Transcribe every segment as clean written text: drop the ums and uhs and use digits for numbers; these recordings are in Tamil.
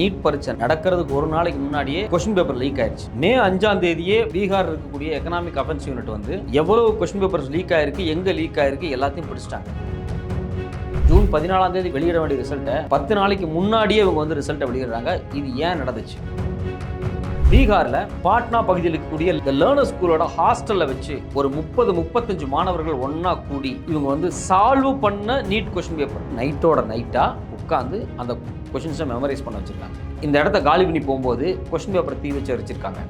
நீட் பரீட்சை நடக்கிறதுக்கு ஒரு நாளைக்கு முன்னாடியே கொஸ்டின் பேப்பர் லீக் ஆயிடுச்சு. மே 5ஆம் தேதியே பீகார் இருக்கக்கூடிய எக்கனாமிக் அஃபென்ஸ் யூனிட் வந்து எவ்வளவு கொஸ்டின் பேப்பர்ஸ் லீக் ஆயிருக்கு, எங்க லீக் ஆயிருக்கு எல்லாத்தையும் பிடிச்சிட்டாங்க. ஜூன் 14ஆம் தேதி வெளியிட வேண்டிய ரிசல்ட்டை 10 நாளைக்கு முன்னாடியே இவங்க வந்து ரிசல்ட்டை வெளியிடுறாங்க. இது ஏன் நடந்துச்சு? பீகார்ல பாட்னா பகுதியில் இருக்கக்கூடிய இந்த லேர்னர் ஸ்கூலோட ஹாஸ்டல்ல வச்சு ஒரு 30-35 மாணவர்கள் ஒன்னா கூடி இவங்க வந்து சால்வ் பண்ண நீட் கொஸ்டின் பேப்பர் நைட்டோட நைட்டா உட்காந்து அந்த கொஸ்டின்ஸை மெமரைஸ் பண்ண வச்சிருக்காங்க. இந்த இடத்த காலி பண்ணி போகும்போது கொஸ்டின் பேப்பர் தீ வச்சு வச்சிருக்காங்க.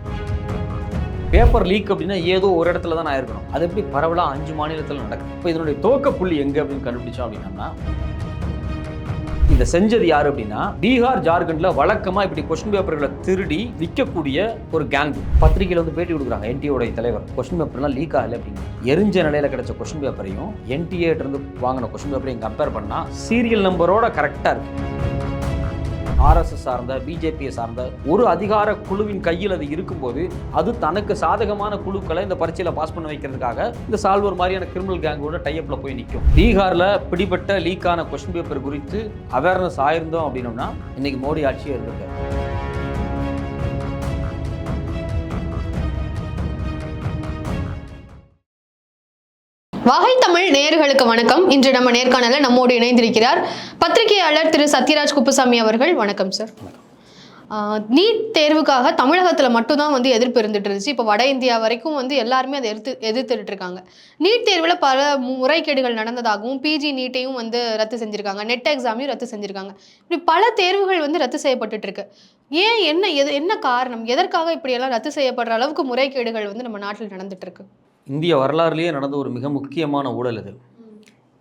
பேப்பர் லீக் அப்படின்னா ஏதோ ஒரு இடத்துல தான் ஆயிருக்கணும். அது எப்படி பரவலாக 5 மாநிலத்தில் நடக்குது? இப்போ இதனுடைய துவக்க புள்ளி எங்க அப்படின்னு கண்டுபிடிச்சோம் அப்படின்னா, இதை செஞ்சது யாரு அப்படின்னா பீகார் ஜார்க்கண்ட்ல வழக்கமா இப்படி கொஸ்டின் பேப்பர்களை திருடி விற்கக்கூடிய ஒரு கேங். பத்திரிகையில வந்து பேட்டி கொடுக்குறாங்க என்டிஏ தலைவர். கொஸ்டின் பேப்பர்லாம் லீக் ஆகல அப்படின்னு. எரிஞ்ச நிலையில கிடைச்ச கொஸ்டின் பேப்பரையும் என்டிஏ இருந்து வாங்கின கொஸ்டின் பேப்பரையும் கம்பேர் பண்ணா சீரியல் நம்பரோட கரெக்டா இருக்கு. ஆர்எஸ்எஸ் சார்ந்த, பிஜேபியை சார்ந்த ஒரு அதிகார குழுவின் கையில் அது இருக்கும்போது அது தனக்கு சாதகமான குழுக்களை இந்த பரீட்சையில் பாஸ் பண்ண வைக்கிறதுக்காக இந்த சால்வர் மாதிரியான கிரிமினல் கேங்கோட டைப்ல போய் நிற்கும். பீகார்ல பிடிபட்ட லீக்கான கொஸ்டின் பேப்பர் குறித்து அவேர்னஸ் ஆயிருந்தோம் அப்படின்னோம்னா இன்னைக்கு மோடி ஆட்சியே இருந்திருக்கு. வகை தமிழ் நேயர்களுக்கு வணக்கம். இன்று நம்ம நேர்காணல நம்மோடு இணைந்திருக்கிறார் பத்திரிகையாளர் திரு சத்யராஜ் குப்புசாமி அவர்கள். வணக்கம் சார். நீட் தேர்வுக்காக தமிழகத்தில் மட்டும்தான் வந்து எதிர்ப்பு இருந்துட்டு இருந்துச்சு. இப்போ வட இந்தியா வரைக்கும் வந்து எல்லாருமே அதை எதிர்த்துட்டு இருக்காங்க. நீட் தேர்வில் பல முறைகேடுகள் நடந்ததாகவும் பிஜி நீட்டையும் வந்து ரத்து செஞ்சிருக்காங்க, நெட் எக்ஸாமையும் ரத்து செஞ்சிருக்காங்க. இப்படி பல தேர்வுகள் வந்து ரத்து செய்யப்பட்டு இருக்கு. ஏன், என்ன காரணம்? எதற்காக இப்படியெல்லாம் ரத்து செய்யப்படுற அளவுக்கு முறைகேடுகள் வந்து நம்ம நாட்டில் நடந்துட்டு இருக்கு? இந்திய வரலாறுலேயே நடந்த ஒரு மிக முக்கியமான ஊழல் இது.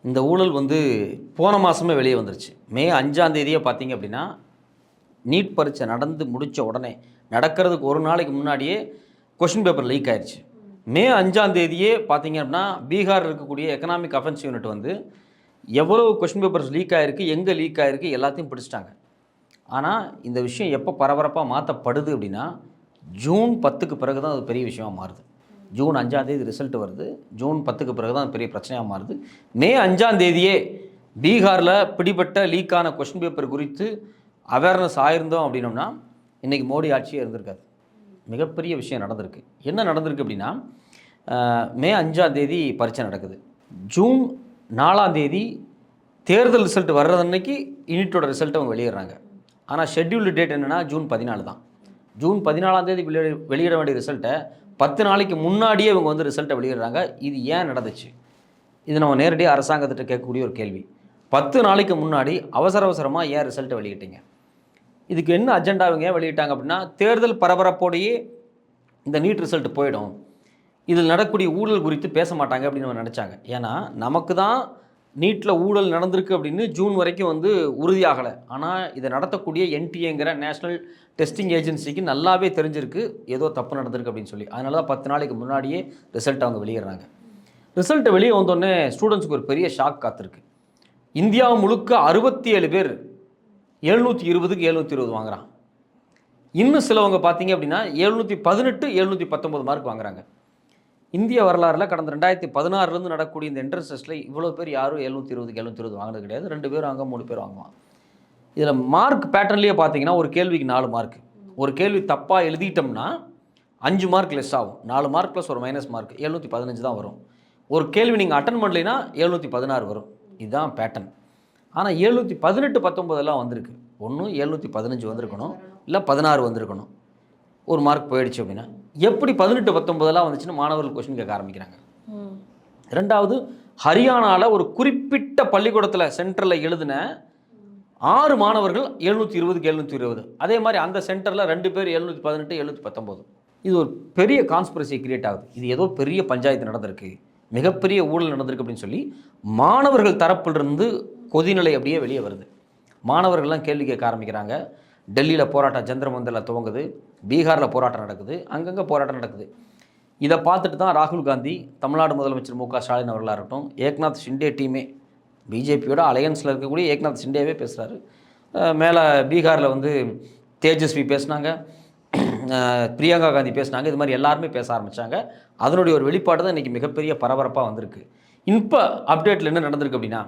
இந்த ஊழல் வந்து போன மாதமே வெளியே வந்துருச்சு. மே 5ஆம் தேதியே பார்த்தீங்க அப்படின்னா நீட் பரீட்சை நடந்து முடித்த உடனே நடக்கிறதுக்கு ஒரு நாளைக்கு முன்னாடியே கொஸ்டின் பேப்பர் லீக் ஆயிடுச்சு. மே 5ஆம் தேதியே பார்த்தீங்க அப்படின்னா பீகார் இருக்கக்கூடிய எக்கனாமிக் அஃபென்ஸ் யூனிட் வந்து எவ்வளவு கொஸ்டின் பேப்பர்ஸ் லீக் ஆகிருக்கு, எங்கே லீக் ஆகிருக்கு எல்லாத்தையும் பிடிச்சிட்டாங்க. ஆனால் இந்த விஷயம் எப்போ பரபரப்பாக மாற்றப்படுது அப்படின்னா ஜூன் 10க்கு பிறகு தான் அது பெரிய விஷயமாக மாறுது. ஜூன் 5ஆம் தேதி ரிசல்ட் வருது. ஜூன் 10க்கு பிறகு தான் பெரிய பிரச்சனையாக மாறுது. மே 5ஆம் தேதியே பீகாரில் பிடிபட்ட லீக்கான கொஸ்டின் பேப்பர் குறித்து அவேர்னஸ் ஆயிருந்தோம் அப்படின்னோம்னா இன்றைக்கி மோடி ஆட்சியே இருந்திருக்காது. மிகப்பெரிய விஷயம் நடந்திருக்கு. என்ன நடந்திருக்கு அப்படின்னா மே 5ஆம் தேதி பரீட்சை நடக்குது. ஜூன் 4ஆம் தேதி தேர்தல் ரிசல்ட் வர்றது அன்னைக்கு யூனிட்டோட ரிசல்ட்டை அவங்க வெளியிடுறாங்க. ஆனால் ஷெட்யூல்டு டேட் என்னென்னா ஜூன் 14 தான். ஜூன் 14ஆம் தேதி வெளியிட வேண்டிய ரிசல்ட்டை 10 நாளைக்கு முன்னாடியே இவங்க வந்து ரிசல்ட்டை வெளியிடுறாங்க. இது ஏன் நடந்துச்சு? இது நம்ம நேரடியாக அரசாங்கத்திட்ட கேட்கக்கூடிய ஒரு கேள்வி. 10 நாளைக்கு முன்னாடி அவசரமாக ஏன் ரிசல்ட்டை வெளியிட்டீங்க? இதுக்கு என்ன அஜெண்டா இவங்க ஏன் வெளியிட்டாங்க அப்படின்னா தேர்தல் பரபரப்போடையே இந்த நீட் ரிசல்ட் போயிடும், இதில் நடக்கக்கூடிய ஊழல் குறித்து பேச மாட்டாங்க அப்படின்னு நம்ம நினச்சாங்க. ஏன்னா நமக்கு தான் நீட்டில் ஊழல் நடந்திருக்கு அப்படின்னு ஜூன் வரைக்கும் வந்து உறுதியாகலை. ஆனால் இதை நடத்தக்கூடிய என்டிஏங்கிற நேஷ்னல் டெஸ்டிங் ஏஜென்சிக்கு நல்லாவே தெரிஞ்சிருக்கு ஏதோ தப்பு நடந்திருக்கு அப்படின்னு சொல்லி. அதனால தான் 10 நாளைக்கு முன்னாடியே ரிசல்ட் அவங்க வெளியிடுறாங்க. ரிசல்ட்டை வெளியே வந்தோடனே ஸ்டூடெண்ட்ஸுக்கு ஒரு பெரிய ஷாக் காத்திருக்கு. இந்தியா முழுக்க 67 பேர் 720க்கு 720 வாங்குறான். இன்னும் சிலவங்க பார்த்தீங்க அப்படின்னா 718 719 மார்க் வாங்குறாங்க. இந்திய வரலாறில் கடந்த 2016 நடக்கக்கூடிய இந்த என்ட்ரன்ஸ் டெஸ்ட்டில் இவ்வளோ பேர் யாரும் 720க்கு 720 வாங்கினது கிடையாது. 2 பேர் வாங்க 3 பேர் வாங்குவான். இதில் மார்க் பேட்டர்ன்லேயே பார்த்தீங்கன்னா ஒரு கேள்விக்கு 4 மார்க். ஒரு கேள்வி தப்பாக எழுதிட்டோம்னா 5 மார்க் லெஸ் ஆகும். 4 மார்க் ப்ளஸ் ஒரு மைனஸ் மார்க் 715 தான் வரும். ஒரு கேள்வி நீங்கள் அட்டன் பண்ணலைன்னா 716 வரும். இதுதான் பேட்டர்ன். ஆனால் 718 19 வந்திருக்கு. ஒன்று 715 வந்திருக்கணும், இல்லை 16 வந்திருக்கணும். ஒரு மார்க் போயிடுச்சு அப்படின்னா எப்படி 18 19 வந்துச்சுன்னு மாணவர்கள் கொஸ்டின் கேட்க ஆரம்பிக்கிறாங்க. ரெண்டாவது, ஹரியானாவில் ஒரு குறிப்பிட்ட பள்ளிக்கூடத்தில் சென்டரில் எழுதின 6 மாணவர்கள் 720க்கு 720. அதே மாதிரி அந்த சென்டரில் 2 பேர் 718 719. இது ஒரு பெரிய கான்ஸ்பிரசி கிரியேட் ஆகுது. இது ஏதோ பெரிய பஞ்சாயத்து நடந்திருக்கு, மிகப்பெரிய ஊழல் நடந்திருக்கு அப்படின்னு சொல்லி மாணவர்கள் தரப்பிலிருந்து கொதிநிலை அப்படியே வெளியே வருது. மாணவர்கள்லாம் கேள்வி கேட்க ஆரம்பிக்கிறாங்க. டெல்லியில் போராட்டம் ஜந்தர் துவங்குது, பீகாரில் போராட்டம் நடக்குது, அங்கங்கே போராட்டம் நடக்குது. இதை பார்த்துட்டு தான் ராகுல் காந்தி, தமிழ்நாடு முதலமைச்சர் மு.க. ஸ்டாலின் அவர்களாக இருக்கட்டும், ஏக்நாத் ஷிண்டே டீமே, பிஜேபியோட அலையன்ஸில் இருக்கக்கூடிய ஏக்நாத் ஷிண்டேவே பேசுகிறாரு. மேலே பீகாரில் வந்து தேஜஸ்வி பேசினாங்க, பிரியங்கா காந்தி பேசினாங்க. இது மாதிரி எல்லாருமே பேச ஆரம்பித்தாங்க. அதனுடைய ஒரு வெளிப்பாடு தான் இன்றைக்கி மிகப்பெரிய பரபரப்பாக வந்திருக்கு. இப்போ அப்டேட்டில் என்ன நடந்திருக்கு அப்படின்னா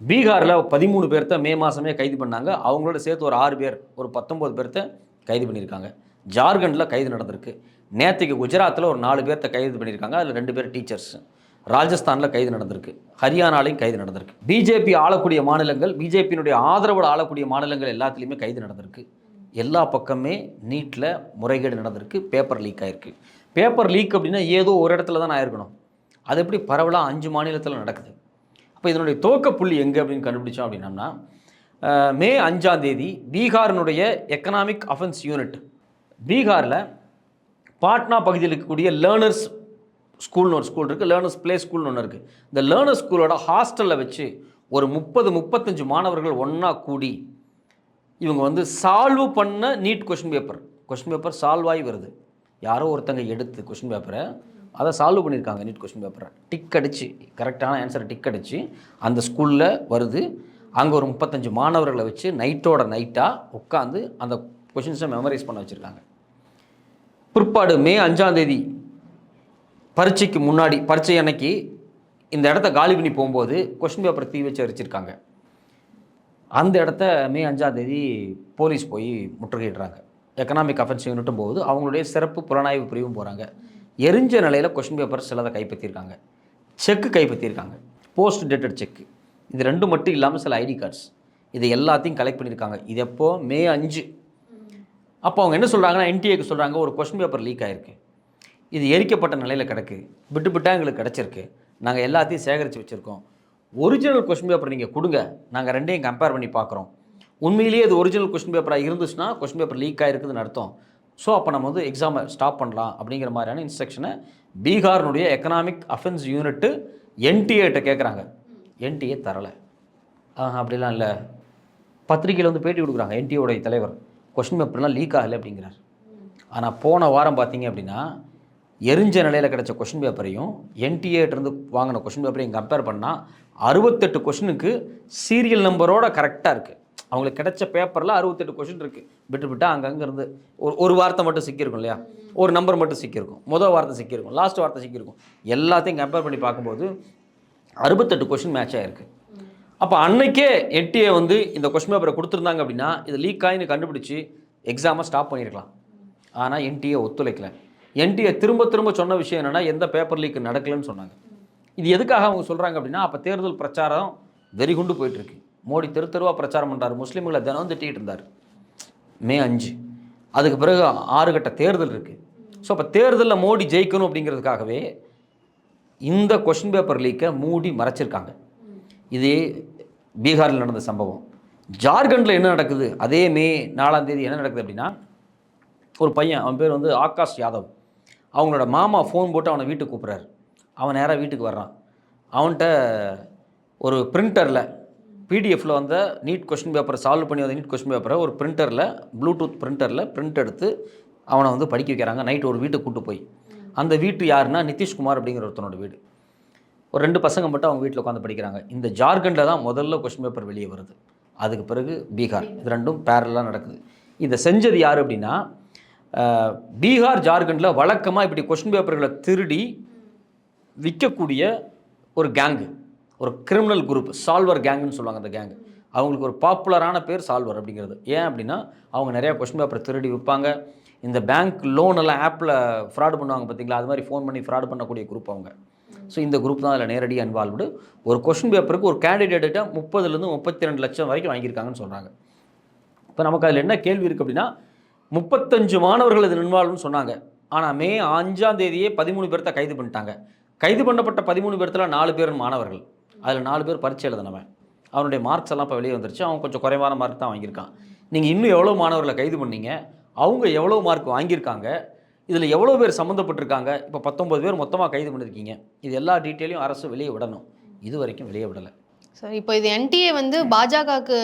பீகாரில் 13 பேர்த்த மே மாதமே கைது பண்ணாங்க. அவங்களோட சேர்த்து ஒரு 6 பேர், ஒரு 19 பேர்த்த கைது பண்ணியிருக்காங்க. ஜார்க்கண்டில் கைது நடந்திருக்கு. நேற்றுக்கு குஜராத்தில் ஒரு 4 பேர்த்த கைது பண்ணியிருக்காங்க. அதில் 2 பேர் டீச்சர்ஸ். ராஜஸ்தானில் கைது நடந்திருக்கு. ஹரியானாலையும் கைது நடந்திருக்கு. பிஜேபி ஆளக்கூடிய மாநிலங்கள், பிஜேபியினுடைய ஆதரவோடு ஆளக்கூடிய மாநிலங்கள் எல்லாத்துலேயுமே கைது நடந்திருக்கு. எல்லா பக்கமே நீட்டில் முறைகேடு நடந்திருக்கு. பேப்பர் லீக் ஆகிருக்கு. பேப்பர் லீக் அப்படின்னா ஏதோ ஒரு இடத்துல தான் ஆயிருக்கணும். அது எப்படி பரவலாக 5 மாநிலத்தில் நடக்குது? அப்போ இதனுடைய துவக்க புள்ளி எங்கே அப்படின்னு கண்டுபிடிச்சோம் அப்படின்னம்னா, மே 5ஆம் தேதி பீகாரினுடைய எக்கனாமிக் அஃபென்ஸ் யூனிட், பீகாரில் பாட்னா பகுதியில் இருக்கக்கூடிய லேர்னர்ஸ் ஸ்கூல்னு ஒரு ஸ்கூல் இருக்குது, லேர்னர்ஸ் ப்ளே ஸ்கூல்னு ஒன்று இருக்குது. இந்த லேர்னர்ஸ் ஸ்கூலோட ஹாஸ்டலில் வச்சு ஒரு 30-35 மாணவர்கள் ஒன்றா கூடி இவங்க வந்து சால்வ் பண்ண நீட் கொஷின் பேப்பர் சால்வ் ஆகி வருது. யாரோ ஒருத்தங்க எடுத்து கொஷின் பேப்பரை அதை சால்வ் பண்ணியிருக்காங்க. நீட் கொஷின் பேப்பரை டிக் அடித்து, கரெக்டான ஆன்சரை டிக் அடித்து அந்த ஸ்கூலில் வருது. அங்கே ஒரு 35 மாணவர்களை வச்சு நைட்டோட நைட்டாக உட்காந்து அந்த கொஷின்ஸை மெமரைஸ் பண்ண வச்சுருக்காங்க. பிற்பாடு மே 5ஆம் தேதி பரீட்சைக்கு முன்னாடி, பரீட்சை அன்னைக்கு இந்த இடத்த காலி பண்ணி போகும்போது கொஷின் பேப்பரை தீ வச்சு அரிச்சிருக்காங்க. அந்த இடத்த மே 5ஆம் தேதி போலீஸ் போய் முற்றுகையிடுறாங்க. எக்கனாமிக் அஃபென்ஸ் யூனிட்டும் போகுது, அவங்களுடைய சிறப்பு புலனாய்வு பிரிவும் போகிறாங்க. எரிஞ்ச நிலையில் கொஷின் பேப்பர் சிலதை கைப்பற்றியிருக்காங்க. செக்கு கைப்பற்றியிருக்காங்க, போஸ்ட் டேட்டட் செக்கு. இது 2 மட்டும் இல்லாமல் சில ஐடி கார்ட்ஸ், இது எல்லாத்தையும் கலெக்ட் பண்ணியிருக்காங்க. இது எப்போ? மே 5. அப்போ அவங்க என்ன சொல்கிறாங்கன்னா, என்டிஏக்கு சொல்கிறாங்க, ஒரு கொஷின் பேப்பர் லீக் ஆகிருக்கு, இது எரிக்கப்பட்ட நிலையில் கிடக்கு, விட்டு எங்களுக்கு கிடச்சிருக்கு, நாங்கள் எல்லாத்தையும் சேகரித்து வச்சுருக்கோம், ஒரிஜினல் கொஷின் பேப்பர் நீங்கள் கொடுங்க, நாங்கள் ரெண்டையும் கம்பேர் பண்ணி பார்க்குறோம். உண்மையிலேயே அது ஒரிஜினல் கொஷின் பேப்பராக இருந்துச்சுன்னா கொஷின் பேப்பர் லீக் ஆகிருக்குதுன்னு அர்த்தம். ஸோ அப்போ நம்ம வந்து எக்ஸாமை ஸ்டாப் பண்ணலாம் அப்படிங்கிற மாதிரியான இன்ஸ்ட்ரக்ஷனை பீகாரினுடைய எக்கனாமிக் அஃபென்ஸ் யூனிட்டு என்டிஏட்ட கேட்குறாங்க. என்டிஏ தரலை. அப்படிலாம் இல்லை. பத்திரிகையில் வந்து பேட்டி கொடுக்குறாங்க. என்டிஏவுடைய தலைவர் கொஷின் பேப்பர்லாம் லீக் ஆகலை அப்படிங்கிறார். ஆனால் போன வாரம் பார்த்தீங்க அப்படின்னா, எரிஞ்ச நிலையில் கிடச்ச கொஷின் பேப்பரையும் என்டிஏட்டிருந்து வாங்கின கொஷின் பேப்பரையும் கம்பேர் பண்ணால் 68 கொஷினுக்கு சீரியல் நம்பரோட கரெக்டாக இருக்குது. அவங்களுக்கு கிடைச்ச பேப்பரில் 68 கொஷின் இருக்குது. விட்டு அங்கங்கே இருந்து ஒரு வார்த்தை மட்டும் சிக்கியிருக்கும் இல்லையா, ஒரு நம்பர் மட்டும் சிக்கியிருக்கும், முதல் வார்த்தை சிக்கியிருக்கும், லாஸ்ட் வார்த்தை சிக்கியிருக்கும். எல்லாத்தையும் கம்பேர் பண்ணி பார்க்கும்போது 68 கொஷின் மேட்ச் ஆகிருக்கு. அப்போ அன்னைக்கே என்டிஏ வந்து இந்த கொஷின் பேப்பரை கொடுத்துருந்தாங்க அப்படின்னா இது லீக் ஆகின்னு கண்டுபிடிச்சி எக்ஸாமை ஸ்டாப் பண்ணியிருக்கலாம். ஆனால் என்டிஏ ஒத்துழைக்கலை. என்டிஏ திரும்ப சொன்ன விஷயம் என்னென்னா, எந்த பேப்பர் லீக் நடக்கலைன்னு சொன்னாங்க. இது எதுக்காக அவங்க சொல்கிறாங்க அப்படின்னா, அப்போ தேர்தல் பிரச்சாரம் வெறிகுண்டு போயிட்டுருக்கு. மோடி தெருவாக பிரச்சாரம் பண்ணுறாரு, முஸ்லீம்களை தினம் திட்டிகிட்டு இருந்தார். மே 5 அதுக்கு பிறகு 6 கட்ட தேர்தல் இருக்குது. ஸோ அப்போ தேர்தலில் மோடி ஜெயிக்கணும் அப்படிங்கிறதுக்காகவே இந்த கொஷின் பேப்பர் லீக்கை மூடி மறைச்சிருக்காங்க. இதே பீகாரில் நடந்த சம்பவம். ஜார்க்கண்டில் என்ன நடக்குது? அதே மே 4ஆம் தேதி என்ன நடக்குது அப்படின்னா, ஒரு பையன், அவன் பேர் வந்து ஆகாஷ் யாதவ், அவங்களோட மாமா ஃபோன் போட்டு அவனை வீட்டுக்கு கூப்பிட்றாரு. அவன் நேராக வீட்டுக்கு வர்றான். அவன்கிட்ட ஒரு பிரிண்டரில் பிடிஎஃப்பில் வந்த நீட் கொஷின் பேப்பரை சால்வ் பண்ணி வந்த நீட் கொஷின் பேப்பரை ஒரு பிரிண்டரில், ப்ளூடூத் பிரிண்டரில் பிரிண்ட் எடுத்து அவனை வந்து படிக்க வைக்கிறாங்க. நைட்டு ஒரு வீட்டுக்கு கூப்பிட்டு போய், அந்த வீட்டு யாருன்னா நிதிஷ்குமார் அப்படிங்கிற ஒருத்தனோட வீடு. ஒரு 2 பசங்க மட்டும் அவங்க வீட்டில் உட்காந்து படிக்கிறாங்க. இந்த ஜார்க்கண்டில் தான் முதல்ல கொஷின் பேப்பர் வெளியே வருது. அதுக்கு பிறகு பீகார். இது 2ம் பேரலாக நடக்குது. இதை செஞ்சது யார் அப்படின்னா, பீகார் ஜார்க்கண்டில் வழக்கமாக இப்படி கொஷின் பேப்பர்களை திருடி விற்கக்கூடிய ஒரு கேங்கு, ஒரு கிரிமினல் குரூப், சால்வர் கேங்குன்னு சொல்லுவாங்க. அந்த கேங்கு அவங்களுக்கு ஒரு பாப்புலரான பேர் சால்வர் அப்படிங்கிறது. ஏன் அப்படின்னா, அவங்க நிறையா கொஷின் பேப்பர் திருடி விற்பாங்க. இந்த பேங்க் லோன் எல்லாம் ஆப்பில் ஃப்ராட் பண்ணுவாங்க பார்த்தீங்களா, அது மாதிரி ஃபோன் பண்ணி ஃப்ராட் பண்ணக்கூடிய குரூப் அவங்க. ஸோ இந்த குரூப் தான் அதில் நேரடியாக இன்வால்வ்டு. ஒரு கொஷின் பேப்பருக்கு ஒரு கேண்டிடேட்டை 30 32 லட்சம் வரைக்கும் வாங்கியிருக்காங்கன்னு சொல்கிறாங்க. இப்போ நமக்கு அதில் என்ன கேள்வி இருக்குது அப்படின்னா, 35 மாணவர்கள் இதில் இன்வால்வ்னு சொன்னாங்க. ஆனால் மே 5ஆம் தேதியே 13 பேர்த்த கைது பண்ணிட்டாங்க. கைது பண்ணப்பட்ட 13 பேர்த்தில் 4 பேர் மாணவர்கள். அதில் 4 பேர் பரீட்சை எழுதினவன். அவனுடைய மார்க்ஸ் எல்லாம் இப்போ வெளியே வந்துருச்சு. அவன் கொஞ்சம் குறைவான மார்க் தான் வாங்கியிருக்கான். நீங்கள் இன்னும் எவ்வளோ மாணவர்களை கைது பண்ணீங்க, அவங்க எவ்வளோ மார்க் வாங்கியிருக்காங்க, இதில் எவ்வளோ பேர் சம்மந்தப்பட்டிருக்காங்க, இப்போ 19 பேர் மொத்தமாக கைது பண்ணியிருக்கீங்க. இது எல்லா டீட்டெயிலையும் அரசு வெளியே விடணும். இது வரைக்கும் வெளியே விடலை. சார், இப்போ இது என்டிஏ வந்து பாஜகவுக்கு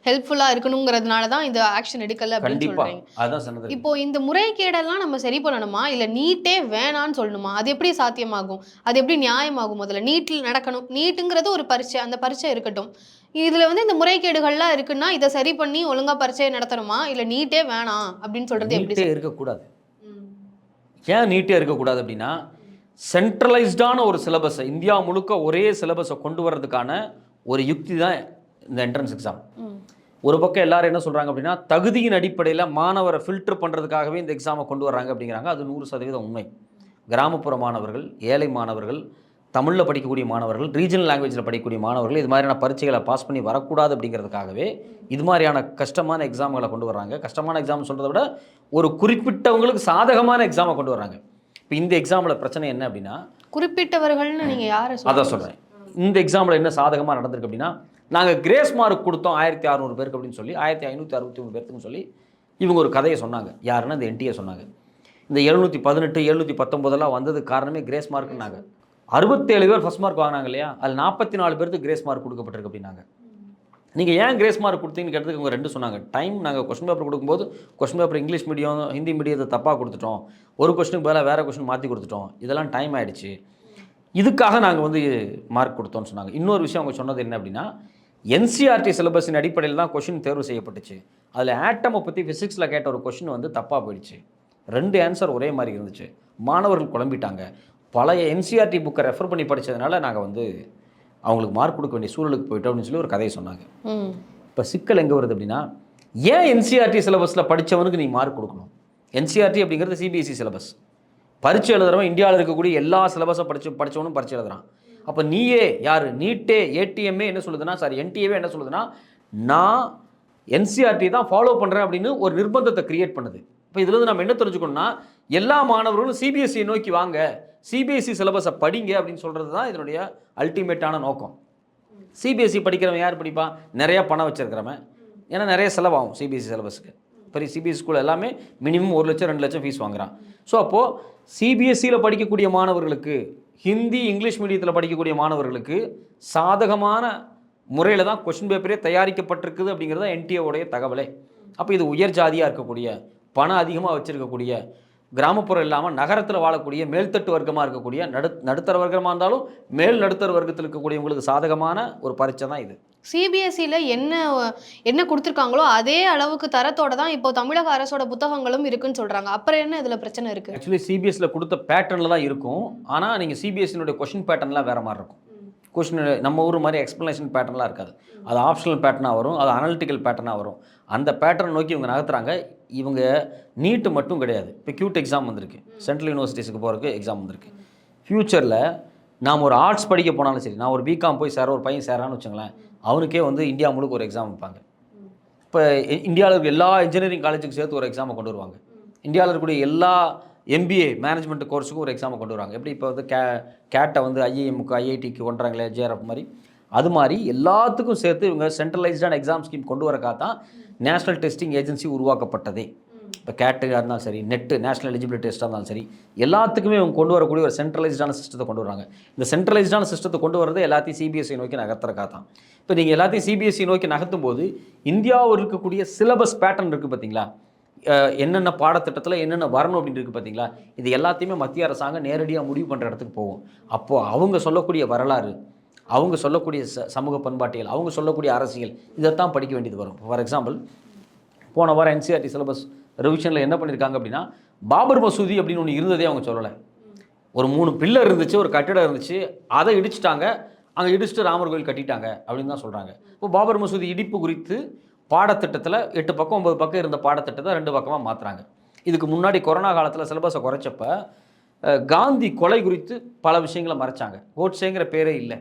ஹெல்ப்ஃபுல்லாக இருக்கணுங்கிறதுனால தான் இந்த ஆக்ஷன் எடுக்கலை அப்படின்னு சொல்கிறீங்க. அதுதான் சொன்னது. இப்போ இந்த முறைகேடெல்லாம் நம்ம சரி பண்ணணுமா, இல்லை நீட்டே வேணான்னு சொல்லணுமா? அது எப்படி சாத்தியமாகும்? அது எப்படி நியாயமாகும்? முதல்ல நீட்டில் நடக்கணும். நீட்டுங்கிறது ஒரு பரீட்சை, அந்த பரீட்சை இருக்கட்டும். இதில் வந்து இந்த முறைகேடுகள்லாம் இருக்குன்னா இதை சரி பண்ணி ஒழுங்காக பரீட்சையை நடத்தணுமா, இல்லை நீட்டே வேணாம் அப்படின்னு சொல்கிறது எப்படி? இருக்கக்கூடாது. ஏன் நீட்டே இருக்கக்கூடாது அப்படின்னா, சென்ட்ரலைஸ்டான ஒரு சிலபஸை, இந்தியா முழுக்க ஒரே சிலபஸை கொண்டு வர்றதுக்கான ஒரு யுக்தி தான் இந்த என்ட்ரன்ஸ் எக்ஸாம். ஒரு பக்கம் எல்லாரும் என்ன சொல்கிறாங்க அப்படின்னா, தகுதியின் அடிப்படையில் மாணவரை ஃபில்டர் பண்ணுறதுக்காகவே இந்த எக்ஸாமை கொண்டு வர்றாங்க அப்படிங்கிறாங்க. அது 100% உண்மை. கிராமப்புற மாணவர்கள், ஏழை மாணவர்கள், தமிழில் படிக்கக்கூடிய மாணவர்கள், ரீஜனல் லாங்குவேஜில் படிக்கக்கூடிய மாணவர்கள் இது மாதிரியான பரீட்சைகளை பாஸ் பண்ணி வரக்கூடாது அப்படிங்கிறதுக்காகவே இது மாதிரியான கஷ்டமான எக்ஸாம்களை கொண்டு வர்றாங்க. கஷ்டமான எக்ஸாம் சொல்கிறத விட ஒரு குறிப்பிட்டவங்களுக்கு சாதகமான எக்ஸாமை கொண்டு வர்றாங்க. இப்போ இந்த எக்ஸாமில் பிரச்சனை என்ன அப்படின்னா, குறிப்பிட்டவர்கள்னு நீங்கள் யாரை அதான் சொல்கிறேன். இந்த எக்ஸாமில் என்ன சாதகமாக நடந்திருக்கு அப்படின்னா, நாங்கள் கிரேஸ் மார்க் கொடுத்தோம் 1600 பேருக்கு அப்படின்னு சொல்லி 1563 பேருக்குன்னு சொல்லி இவங்க ஒரு கதையை சொன்னாங்க. யாருன்னா இந்த என்டிஏ சொன்னாங்க. இந்த 718 719 வந்ததுக்கு காரணமே கிரேஸ் மார்க்குன்னாங்க. 67 பேர் ஃபஸ்ட் மார்க் வாங்கினாங்க இல்லையா, அதில் 44 பேருக்கு கிரேஸ் மார்க் கொடுக்கப்பட்டிருக்கு அப்படின்னாங்க. நீங்கள் ஏன் கிரேஸ் மார்க் கொடுத்தீங்கன்னு கேட்டதுக்கு இவங்க 2 சொன்னாங்க. டைம் நாங்கள் கொஸ்டின் பேப்பர் கொடுக்கும்போது question paper English medium Hindi மீடியத்தை தப்பாக கொடுத்துட்டோம், ஒரு கொஸ்டினுக்கு பதிலாக வேறு கொஸ்டின் மாற்றி கொடுத்துட்டோம், இதெல்லாம் டைம் ஆகிடுச்சு, இதுக்காக நாங்கள் வந்து மார்க் கொடுத்தோம்னு சொன்னாங்க. இன்னொரு விஷயம் அவங்க சொன்னது என்ன அப்படின்னா, என்சிஆர்டி சிலபஸின் அடிப்படையில் தான் கொஷின் தேர்வு செய்யப்பட்டுச்சு. அதில் ஆட்டமை பற்றி ஃபிசிக்ஸில் கேட்ட ஒரு கொஷின் வந்து தப்பாக போயிடுச்சு. 2 ஆன்சர் ஒரே மாதிரி இருந்துச்சு. மாணவர்கள் குழம்பிட்டாங்க. பழைய என்சிஆர்டி புக்கை ரெஃபர் பண்ணி படித்ததுனால நாங்கள் வந்து அவங்களுக்கு மார்க் கொடுக்க வேண்டிய சூழலுக்கு போயிட்டோம் அப்படின்னு சொல்லி ஒரு கதையை சொன்னாங்க. இப்போ சிக்கல் எங்கே வருது அப்படின்னா, ஏன் என்சிஆர்டி சிலபஸில் படித்தவனுக்கு நீ மார்க் கொடுக்கணும்? என்சிஆர்டி அப்படிங்கிறது சிபிஎஸ்சி சிலபஸ். பரீட்சை எழுதுறவன் இந்தியாவில் இருக்கக்கூடிய எல்லா சிலபஸை படித்தவனும் பரீட்சை எழுதுறான். அப்போ நீயே யார், நீட்டே ஏடிஎம்ஏ என்ன சொல்லுதுன்னா, என்டிஏவே என்ன சொல்லுதுன்னா, நான் என்சிஆர்டி தான் ஃபாலோ பண்ணுறேன் அப்படின்னு ஒரு நிர்பந்தத்தை கிரியேட் பண்ணுது. இப்போ இதுலேருந்து நம்ம என்ன தெரிஞ்சுக்கணும்னா, எல்லா மாணவர்களும் சிபிஎஸ்சியை நோக்கி வாங்க, சிபிஎஸ்சி சிலபஸை படிங்க அப்படின்னு சொல்கிறது தான் இதனுடைய அல்டிமேட்டான நோக்கம். சிபிஎஸ்சி படிக்கிறவன் யார் படிப்பான்? நிறையா பணம் வச்சுருக்கிறவன். ஏன்னா நிறைய செலவாகும் சிபிஎஸ்சி சிலபஸுக்கு. பெரிய சிபிஎஸ்சி ஸ்கூல் எல்லாமே மினிமம் 1 லட்சம் 2 லட்சம் ஃபீஸ் வாங்குறான். ஸோ அப்போது சிபிஎஸ்சியில் படிக்கக்கூடிய மாணவர்களுக்கு, ஹிந்தி இங்கிலீஷ் மீடியத்தில் படிக்கக்கூடிய மாணவர்களுக்கு சாதகமான முறையில் தான் கொஸ்டின் பேப்பரே தயாரிக்கப்பட்டிருக்குது அப்படிங்கிறது தான் என்டிஏவுடைய தகவலே. அப்போ இது உயர் ஜாதியாக இருக்கக்கூடிய, பணம் அதிகமாக வச்சுருக்கக்கூடிய, கிராமப்புறம் இல்லாமல் நகரத்தில் வாழக்கூடிய மேல்தட்டு வர்க்கமாக இருக்கக்கூடிய, நடுத்தர வர்க்கமாக இருந்தாலும் மேல் நடுத்தர வர்க்கத்தில் இருக்கக்கூடியவங்களுக்கு சாதகமான ஒரு பரீட்சை தான் இது. சிபிஎஸ்சியில் என்ன கொடுத்துருக்காங்களோ அதே அளவுக்கு தரத்தோட தான் இப்போ தமிழக அரசோட புத்தகங்களும் இருக்குன்னு சொல்கிறாங்க. அப்புறம் என்ன இதில் பிரச்சனை இருக்குது? ஆக்சுவலி சிபிஎஸ்சியில் கொடுத்த பேட்டர்னில் தான் இருக்கும். ஆனால் நீங்கள் சிபிஎஸ்சியினுடைய கொஷின் பேட்டர்ன்லாம் வேறு மாதிரி இருக்கும். கொஷின் நம்ம ஊர் மாதிரி எக்ஸ்ப்ளனேஷன் பேட்டர்ன்லாம் இருக்காது. அது ஆப்ஷனல் பேட்டர்னாக வரும், அது அனலிட்டிக்கல் பேட்டர்னாக வரும். அந்த பேட்டர்ன் நோக்கி இவங்க நகர்த்துறாங்க. இவங்க நீட்டு மட்டும் கிடையாது. இப்போ கியூட் எக்ஸாம் வந்திருக்கு, சென்ட்ரல் யூனிவர்சிட்டிஸுக்கு போகிறதுக்கு எக்ஸாம் வந்திருக்கு. ஃப்யூச்சரில் நாம் ஒரு ஆர்ட்ஸ் படிக்க போனாலும் சரி, நான் ஒரு பிகாம் போய் ஒரு பையன் சேரான்னு வச்சுங்களேன், அவனுக்கே வந்து இந்தியா முழுக்க ஒரு எக்ஸாம் வைப்பாங்க. இப்போ இந்தியாவில் இருக்க எல்லா இன்ஜினியரிங் காலேஜுக்கு சேர்த்து ஒரு எக்ஸாமை கொண்டு வருவாங்க. இந்தியாவில் இருக்கக்கூடிய எல்லா எம்பிஏ மேனேஜ்மெண்ட் கோர்ஸுக்கும் ஒரு எக்ஸாமை கொண்டு வருவாங்க. எப்படி இப்போ வந்து கேட்டை வந்து ஐஏஎம்க்கு ஐஐடிக்கு கொண்டுறாங்களே ஜேஆர்எஃப் மாதிரி, அது மாதிரி எல்லாத்துக்கும் சேர்த்து இவங்க சென்ட்ரலைஸ்டான எக்ஸாம் ஸ்கீம் கொண்டு வரக்காக தான் நேஷனல் டெஸ்டிங் ஏஜென்சி உருவாக்கப்பட்டதே. இப்போ கேட்டாக இருந்தாலும் சரி, நெட்டு நேஷனல் எலிஜிபிலிட்டி டெஸ்ட்டாக இருந்தாலும் சரி, எல்லாத்துக்குமே இவங்க கொண்டு வரக்கூடிய ஒரு சென்ட்ரலைஸ்டான சிஸ்டத்தை கொண்டு வராங்க. இந்த சென்ட்ரலைஸ்டான சிஸ்டத்தை கொண்டு வரது எல்லாத்தையும் சிபிஎஸ்சி நோக்கி நகர்த்துறக்காக தான். இப்போ நீங்கள் எல்லாத்தையும் சிபிஎஸ்சி நோக்கி நகர்த்தும் போது இந்தியாவில் இருக்கக்கூடிய சிலபஸ் பேட்டர்ன் இருக்குது பார்த்தீங்களா, என்னென்ன பாடத்திட்டத்தில் என்னென்ன வரணும் அப்படின்னு இருக்குது பார்த்தீங்களா, இது எல்லாத்தையுமே மத்திய அரசாங்கம் நேரடியாக முடிவு பண்ணுற இடத்துக்கு போகும். அப்போது அவங்க சொல்லக்கூடிய வரலாறு, அவங்க சொல்லக்கூடிய சமூக பண்பாட்டியல், அவங்க சொல்லக்கூடிய அரசியல், இதைத்தான் படிக்க வேண்டியது வரும். ஃபார் எக்ஸாம்பிள், போன வாரம் என்சிஆர்டி சிலபஸ் ரிவிஷனில் என்ன பண்ணியிருக்காங்க அப்படின்னா, பாபர் மசூதி அப்படின்னு ஒன்று இருந்ததே அவங்க சொல்லலை. ஒரு 3 பில்லர் இருந்துச்சு, ஒரு கட்டிடம் இருந்துச்சு, அதை இடிச்சிட்டாங்க, அங்கே இடிச்சுட்டு ராமர் கோயில் கட்டிட்டாங்க அப்படின்னு தான் சொல்கிறாங்க. இப்போ பாபர் மசூதி இடிப்பு குறித்து பாடத்திட்டத்தில் 8 பக்கம் 9 பக்கம் இருந்த பாடத்திட்டத்தை 2 பக்கமாக மாற்றுறாங்க. இதுக்கு முன்னாடி கொரோனா காலத்தில் சிலபஸை குறைச்சப்ப காந்தி கொலை குறித்து பல விஷயங்களை மறைச்சாங்க. கோட்சேங்கிற பேரே இல்லை.